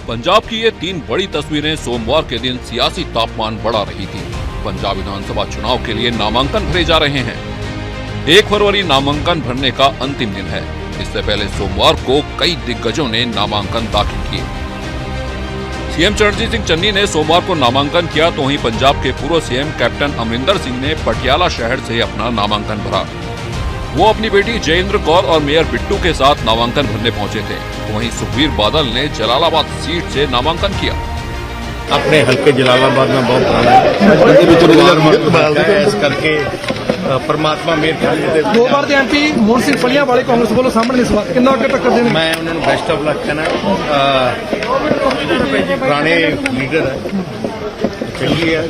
पंजाब की ये 3 बड़ी तस्वीरें सोमवार के दिन सियासी तापमान बढ़ा रही थी। पंजाब विधानसभा चुनाव के लिए नामांकन भरे जा रहे हैं। 1 फरवरी नामांकन भरने का अंतिम दिन है। इससे पहले सोमवार को कई दिग्गजों ने नामांकन दाखिल किए। सीएम चरणजीत सिंह चन्नी ने सोमवार को नामांकन किया, तो वहीं पंजाब के पूर्व सीएम कैप्टन अमरिंदर सिंह ने पटियाला शहर से अपना नामांकन भरा। वो अपनी बेटी जयेंद्र कौर और मेयर बिट्टू के साथ नामांकन भरने पहुंचे थे। वहीं सुखबीर बादल ने जलालाबाद सीट से नामांकन किया। अपने हल्के जलालाबाद में बहुत पुराना है, इस करके परमात्मा मेरे ख्याल 2 बार ਦੇ ਐਮਪੀ ਮੋਹਨ ਸਿੰਘ ਫਲੀਆਂ ਵਾਲੇ ਕਾਂਗਰਸ ਵੱਲੋਂ ਸਾਹਮਣੇ ਇਸ ਵਾਰ ਕਿੰਨਾ ਅੱਗੇ ਟੱਕਰ ਦੇਣਗੇ? मैं उन्होंने बेस्ट ऑफ लक कहना। पुराने लीडर है, चलिए।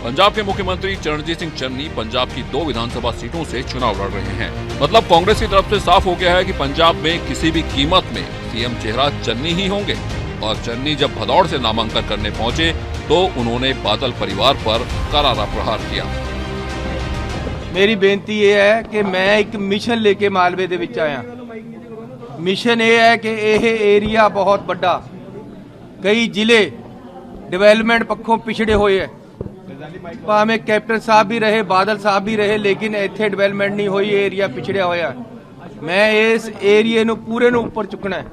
पंजाब के मुख्यमंत्री चरणजीत सिंह चन्नी पंजाब की 2 विधानसभा सीटों से चुनाव लड़ रहे हैं। मतलब कांग्रेस की तरफ से साफ हो गया है कि पंजाब में किसी भी कीमत में सीएम चेहरा चन्नी ही होंगे। और चन्नी जब भदौड़ से नामांकन करने पहुंचे तो उन्होंने बादल परिवार पर करारा प्रहार किया। मेरी बेनती यह है कि मैं एक मिशन लेके मालवे दे विच आया। मिशन ये है कि यह एरिया बहुत बड़ा, कई जिले डिवेलपमेंट पक्षों पिछड़े हुए है। भावें कैप्टन साहब भी रहे, बादल साहब भी रहे, लेकिन इत्थे डिवेलपमेंट नहीं हुई, एरिया पिछड़िया होया। मैं इस एरिए नूं पूरे नूं उपर चुकना है।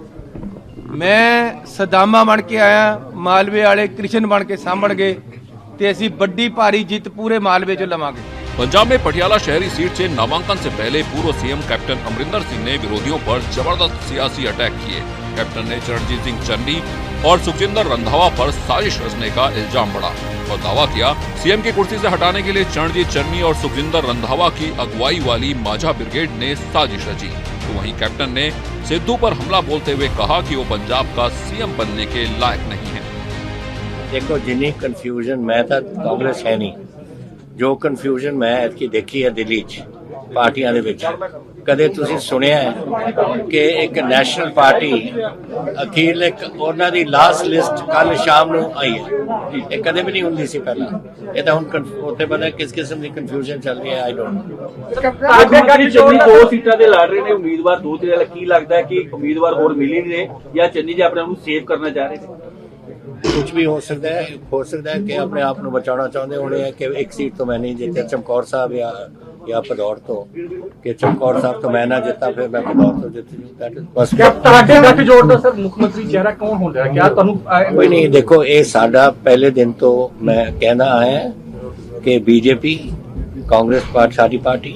मैं सदामा बन के आया, मालवे वाले कृष्ण बन के सामण गए ते असीं बड़ी भारी जित पूरे मालवे चों लवांगे। पंजाब में पटियाला शहरी सीट से नामांकन से पहले पूर्व सीएम कैप्टन अमरिंदर सिंह ने विरोधियों पर जबरदस्त सियासी अटैक किए। कैप्टन ने चरणजीत सिंह चन्नी और सुखजिंदर रंधावा पर साजिश रचने का इल्जाम बढ़ा और दावा किया सीएम की कुर्सी से हटाने के लिए चरणजीत चन्नी और सुखजिंदर रंधावा की अगुवाई वाली माझा ब्रिगेड ने साजिश रची। तो वहीं कैप्टन ने सिद्धू पर हमला बोलते हुए कहा कि वो पंजाब का सीएम बनने के लायक नहीं है। देखो जिन्नी कन्फ्यूजन मैं तो कांग्रेस है नहीं, जो कन्फ्यूजन मैं ऐतकी देखी है दिल्ली च पार्टियां दे विच कदे तुसीं सुनिया है कि एक नैशनल पार्टी अखीरले उन्हां दी लास्ट लिस्ट कल शाम नूं आई है, ये कदे भी नहीं हुंदी सी पहला। ये तो हुण उत्ते पता किस किस्म दी कन्फ्यूजन चल रही है, आई डोंट नो। चन्नी 2 सीटां ते लड़ रहे ने उम्मीदवार 2-3 की लगता है कि उम्मीदवार होर मिल ही नहीं रहे या चन्नी जी अपने आप सेव करना चाह रहे हैं? कुछ भी हो सकता है कि अपने आप को बचाना चाहते होने कि एक सीट तो मैं नहीं जीता, चमकौर साहब या भदौर तो कि चमकौर साहब तो मैं ना जीता फिर मैं भदौर तो जीती। बस सर मुख्यमंत्री चेहरा कौन हो रहा है क्या कोई नहीं। देखो ये साडा पहले दिन तो मैं कहना आया कि बीजेपी कांग्रेस पार्टी साडी पार्टी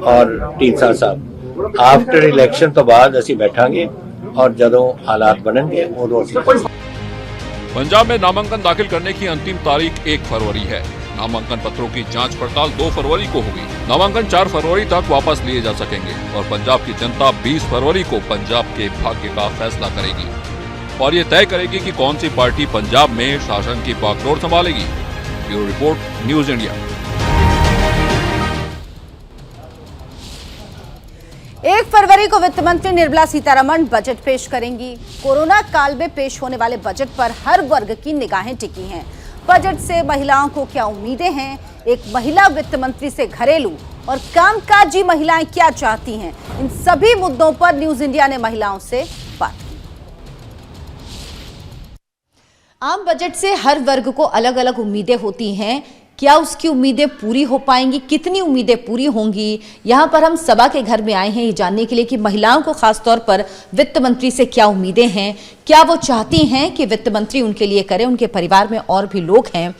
और ढींडसा साहब आफ्टर इलेक्शन तो बाद असीं बैठांगे और जदों हालात बननगे उदों पंजाब में नामांकन दाखिल करने की अंतिम तारीख 1 फरवरी है। नामांकन पत्रों की जांच पड़ताल 2 फरवरी को होगी। नामांकन 4 फरवरी तक वापस लिए जा सकेंगे और पंजाब की जनता 20 फरवरी को पंजाब के भाग्य का फैसला करेगी और ये तय करेगी कि कौन सी पार्टी पंजाब में शासन की बागडोर संभालेगी। Bureau report, news India. 1 फरवरी को वित्त मंत्री निर्मला सीतारमण बजट पेश करेंगी। कोरोना काल में पेश होने वाले बजट पर हर वर्ग की निगाहें टिकी हैं। बजट से महिलाओं को क्या उम्मीदें हैं, एक महिला वित्त मंत्री से घरेलू और कामकाजी महिलाएं क्या चाहती हैं, इन सभी मुद्दों पर न्यूज इंडिया ने महिलाओं से बात की। आम बजट से हर वर्ग को अलग अलग उम्मीदें होती हैं। क्या उसकी उम्मीदें पूरी हो पाएंगी, कितनी उम्मीदें पूरी होंगी, यहाँ पर हम सभा के घर में आए हैं ये जानने के लिए कि महिलाओं को खासतौर पर वित्त मंत्री से क्या उम्मीदें हैं, क्या वो चाहती हैं कि वित्त मंत्री उनके लिए करे, उनके परिवार में और भी लोग हैं।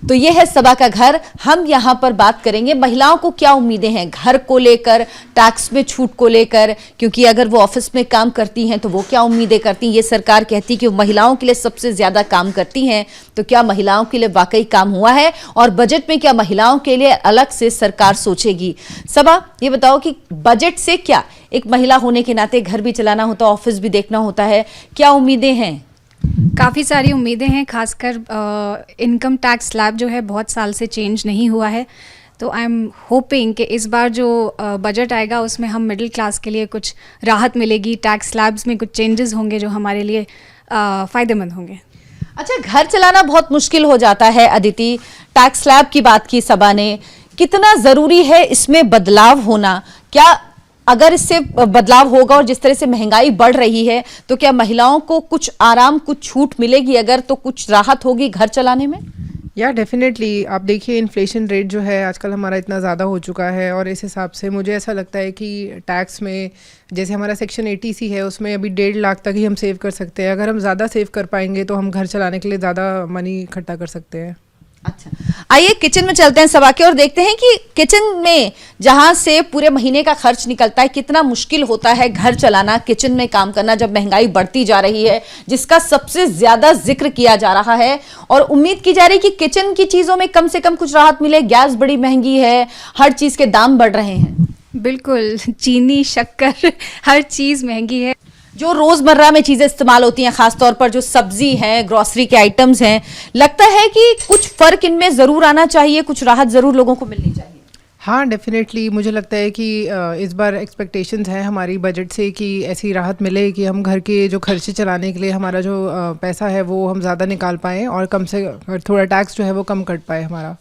तो ये है सभा का घर। हम यहाँ पर बात करेंगे महिलाओं को क्या उम्मीदें हैं घर को लेकर, टैक्स में छूट को लेकर, क्योंकि अगर वो ऑफिस में काम करती हैं तो वो क्या उम्मीदें करती हैं। ये सरकार कहती है कि वो महिलाओं के लिए सबसे ज्यादा काम करती हैं, तो क्या महिलाओं के लिए वाकई काम हुआ है और बजट में क्या महिलाओं के लिए अलग से सरकार सोचेगी। सबा, ये बताओ कि बजट से क्या, एक महिला होने के नाते घर भी चलाना होता है, ऑफिस भी देखना होता है, क्या उम्मीदें हैं? काफ़ी सारी उम्मीदें हैं। खासकर इनकम टैक्स स्लैब जो है बहुत साल से चेंज नहीं हुआ है, तो आई एम होपिंग कि इस बार जो बजट आएगा उसमें हम मिडिल क्लास के लिए कुछ राहत मिलेगी, टैक्स स्लैब्स में कुछ चेंजेस होंगे जो हमारे लिए फ़ायदेमंद होंगे। अच्छा, घर चलाना बहुत मुश्किल हो जाता है अदिति। टैक्स स्लैब की बात की सभा ने, कितना ज़रूरी है इसमें बदलाव होना? क्या अगर इससे बदलाव होगा और जिस तरह से महंगाई बढ़ रही है तो क्या महिलाओं को कुछ आराम, कुछ छूट मिलेगी, अगर तो कुछ राहत होगी घर चलाने में? या डेफिनेटली। आप देखिए इन्फ्लेशन रेट जो है आजकल हमारा इतना ज़्यादा हो चुका है और इस हिसाब से मुझे ऐसा लगता है कि टैक्स में जैसे हमारा सेक्शन 80C है उसमें अभी 1.5 लाख तक ही हम सेव कर सकते हैं। अगर हम ज़्यादा सेव कर पाएंगे तो हम घर चलाने के लिए ज़्यादा मनी इकट्ठा कर सकते हैं। अच्छा, आइए किचन में चलते हैं सभा के और देखते हैं कि किचन में जहां से पूरे महीने का खर्च निकलता है, कितना मुश्किल होता है घर चलाना, किचन में काम करना जब महंगाई बढ़ती जा रही है, जिसका सबसे ज्यादा जिक्र किया जा रहा है और उम्मीद की जा रही है कि किचन की चीजों में कम से कम कुछ राहत मिले। गैस बड़ी महंगी है, हर चीज के दाम बढ़ रहे हैं। बिल्कुल, चीनी, शक्कर, हर चीज़ महंगी है। जो रोजमर्रा में चीजें इस्तेमाल होती हैं, खासतौर पर जो सब्जी है, ग्रोसरी के आइटम्स हैं, लगता है कि कुछ फर्क इनमें जरूर आना चाहिए, कुछ राहत जरूर लोगों को मिलनी चाहिए। हाँ डेफिनेटली, मुझे लगता है कि इस बार एक्सपेक्टेशंस हैं हमारी बजट से कि ऐसी राहत मिले कि हम घर के जो खर्चे चलाने के लिए हमारा जो पैसा है वो हम ज़्यादा निकाल पाएँ और कम से थोड़ा टैक्स जो है वो कम कट पाए हमारा।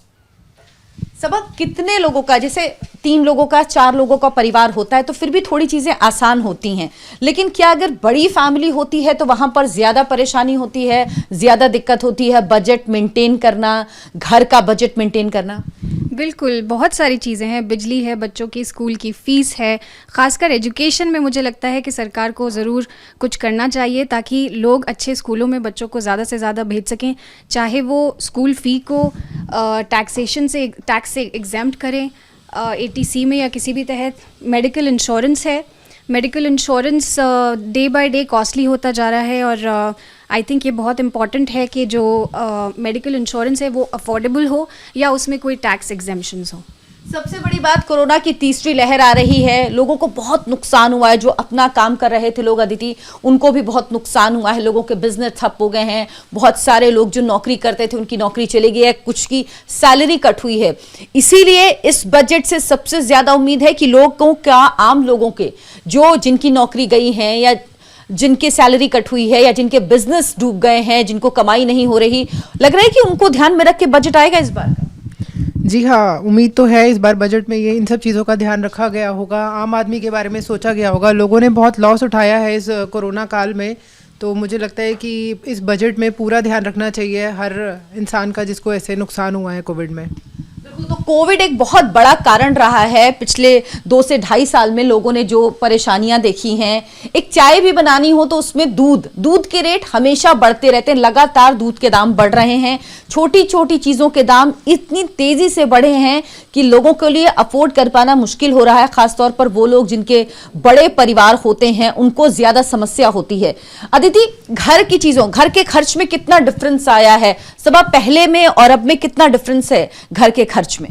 सबक कितने लोगों का, जैसे 3 लोगों का, 4 लोगों का परिवार होता है तो फिर भी थोड़ी चीजें आसान होती हैं, लेकिन क्या अगर बड़ी फैमिली होती है तो वहां पर ज्यादा परेशानी होती है, ज्यादा दिक्कत होती है बजट मेंटेन करना, घर का बजट मेंटेन करना? बिल्कुल, बहुत सारी चीज़ें हैं। बिजली है, बच्चों की स्कूल की फ़ीस है, ख़ासकर एजुकेशन में मुझे लगता है कि सरकार को ज़रूर कुछ करना चाहिए ताकि लोग अच्छे स्कूलों में बच्चों को ज़्यादा से ज़्यादा भेज सकें, चाहे वो स्कूल फ़ी को टैक्स से एग्जैम्प्ट करें ATC में या किसी भी तहत मेडिकल इंश्योरेंस है। Medical insurance day by day costly होता जा रहा है और आई थिंक ये बहुत इम्पॉर्टेंट है कि जो मेडिकल इंश्योरेंस है वो अफोर्डेबल हो या उसमें कोई टैक्स एग्जेम्पशंस हो। सबसे बड़ी बात, कोरोना की तीसरी लहर आ रही है, लोगों को बहुत नुकसान हुआ है। जो अपना काम कर रहे थे लोग अदिति, उनको भी बहुत नुकसान हुआ है। लोगों के बिजनेस ठप हो गए हैं। बहुत सारे लोग जो नौकरी करते थे उनकी नौकरी चली गई है, कुछ की सैलरी कट हुई है। इसीलिए इस बजट से सबसे ज्यादा उम्मीद है कि लोगों का, आम लोगों के, जो जिनकी नौकरी गई है या जिनके सैलरी कट हुई है या जिनके बिजनेस डूब गए हैं, जिनको कमाई नहीं हो रही, लग रहा है कि उनको ध्यान में रख के बजट आएगा इस बार। जी हाँ, उम्मीद तो है इस बार बजट में ये इन सब चीज़ों का ध्यान रखा गया होगा। आम आदमी के बारे में सोचा गया होगा। लोगों ने बहुत लॉस उठाया है इस कोरोना काल में, तो मुझे लगता है कि इस बजट में पूरा ध्यान रखना चाहिए हर इंसान का जिसको ऐसे नुकसान हुआ है कोविड में। तो कोविड एक बहुत बड़ा कारण रहा है। पिछले 2 से 2.5 साल में लोगों ने जो परेशानियां देखी हैं, एक चाय भी बनानी हो तो उसमें दूध के रेट हमेशा बढ़ते रहते हैं। लगातार दूध के दाम बढ़ रहे हैं। छोटी छोटी चीजों के दाम इतनी तेजी से बढ़े हैं कि लोगों के लिए अफोर्ड कर पाना मुश्किल हो रहा है। खासतौर पर वो लोग जिनके बड़े परिवार होते हैं उनको ज्यादा समस्या होती है। अदिति, घर की चीजों, घर के खर्च में कितना डिफरेंस आया है? सबा पहले में और अब में कितना डिफरेंस है घर के खर्च में?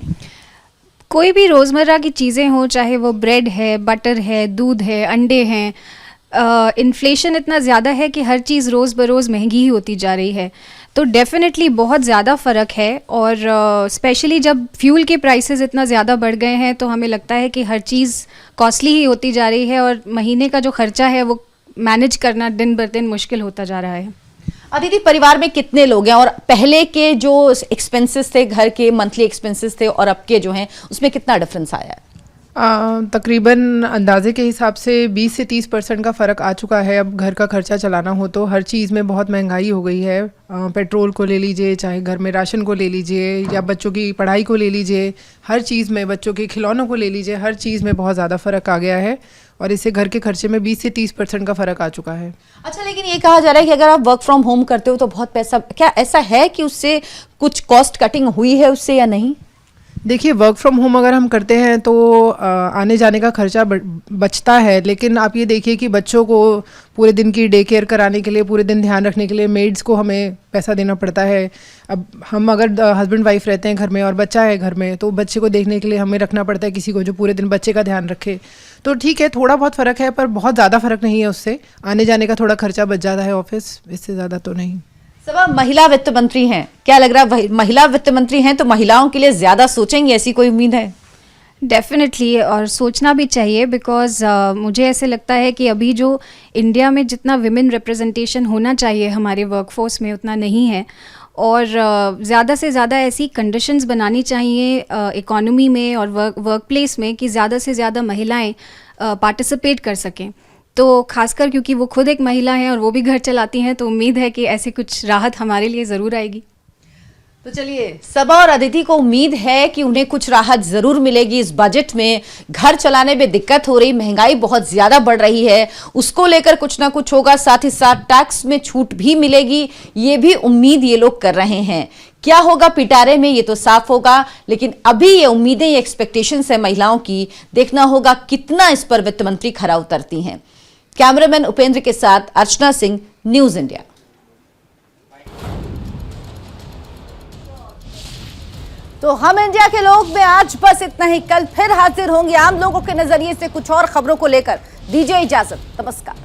कोई भी रोज़मर्रा की चीज़ें हों, चाहे वो ब्रेड है, बटर है, दूध है, अंडे हैं, इन्फ्लेशन इतना ज़्यादा है कि हर चीज़ रोज़ बरोज़ महंगी ही होती जा रही है। तो डेफिनेटली बहुत ज़्यादा फ़र्क है और स्पेशली जब फ्यूल के प्राइसेस इतना ज़्यादा बढ़ गए हैं तो हमें लगता है कि हर चीज़ कॉस्टली ही होती जा रही है और महीने का जो खर्चा है वो मैनेज करना दिन बर दिन मुश्किल होता जा रहा है। अदिति, परिवार में कितने लोग हैं और पहले के जो एक्सपेंसेस थे, घर के मंथली एक्सपेंसेस थे और अब के जो हैं, उसमें कितना डिफरेंस आया है? तकरीबन अंदाजे के हिसाब से 20 से 30% का फ़र्क आ चुका है। अब घर का खर्चा चलाना हो तो हर चीज़ में बहुत महंगाई हो गई है। पेट्रोल को ले लीजिए, चाहे घर में राशन को ले लीजिए या बच्चों की पढ़ाई को ले लीजिए, हर चीज़ में, बच्चों के खिलौनों को ले लीजिए, हर चीज़ में बहुत ज़्यादा फ़र्क आ गया है और इससे घर के खर्चे में 20 से 30% का फ़र्क आ चुका है। अच्छा, लेकिन ये कहा जा रहा है कि अगर आप वर्क फ्रॉम होम करते हो तो बहुत पैसा, क्या ऐसा है कि उससे कुछ कॉस्ट कटिंग हुई है उससे या नहीं? देखिए, वर्क फ्रॉम होम अगर हम करते हैं तो आने जाने का खर्चा बचता है, लेकिन आप ये देखिए कि बच्चों को पूरे दिन की डे केयर कराने के लिए, पूरे दिन ध्यान रखने के लिए मेड्स को हमें पैसा देना पड़ता है। अब हम अगर हस्बैंड वाइफ रहते हैं घर में और बच्चा है घर में, तो बच्चे को देखने के लिए हमें रखना पड़ता है किसी को जो पूरे दिन बच्चे का ध्यान रखे। तो ठीक है, थोड़ा बहुत फ़र्क है पर बहुत ज़्यादा फ़र्क नहीं है उससे। आने जाने का थोड़ा खर्चा बच जाता है ऑफिस, इससे ज़्यादा तो नहीं। सब आप महिला वित्त मंत्री हैं, क्या लग रहा है महिला वित्त मंत्री हैं तो महिलाओं के लिए ज्यादा सोचेंगे, ऐसी कोई उम्मीद है? डेफिनेटली, और सोचना भी चाहिए बिकॉज मुझे ऐसे लगता है कि अभी जो इंडिया में जितना विमेन रिप्रेजेंटेशन होना चाहिए हमारे वर्कफोर्स में उतना नहीं है और ज़्यादा से ज़्यादा ऐसी कंडीशंस बनानी चाहिए इकोनॉमी में और वर्क प्लेस में कि ज़्यादा से ज़्यादा महिलाएं पार्टिसिपेट कर सकें। तो खासकर क्योंकि वो खुद एक महिला हैं और वो भी घर चलाती हैं, तो उम्मीद है कि ऐसी कुछ राहत हमारे लिए ज़रूर आएगी। तो चलिए, सबा और अदिति को उम्मीद है कि उन्हें कुछ राहत जरूर मिलेगी इस बजट में। घर चलाने में दिक्कत हो रही, महंगाई बहुत ज्यादा बढ़ रही है, उसको लेकर कुछ ना कुछ होगा। साथ ही साथ टैक्स में छूट भी मिलेगी, ये भी उम्मीद ये लोग कर रहे हैं। क्या होगा पिटारे में ये तो साफ होगा, लेकिन अभी ये उम्मीदें, ये एक्सपेक्टेशंस है महिलाओं की, देखना होगा कितना इस पर वित्त मंत्री खरा उतरती हैं। कैमरामैन उपेंद्र के साथ अर्चना सिंह, न्यूज इंडिया। तो हम इंडिया के लोग में आज बस इतना ही। कल फिर हाजिर होंगे आम लोगों के नजरिए से कुछ और खबरों को लेकर। दीजिए इजाजत, नमस्कार।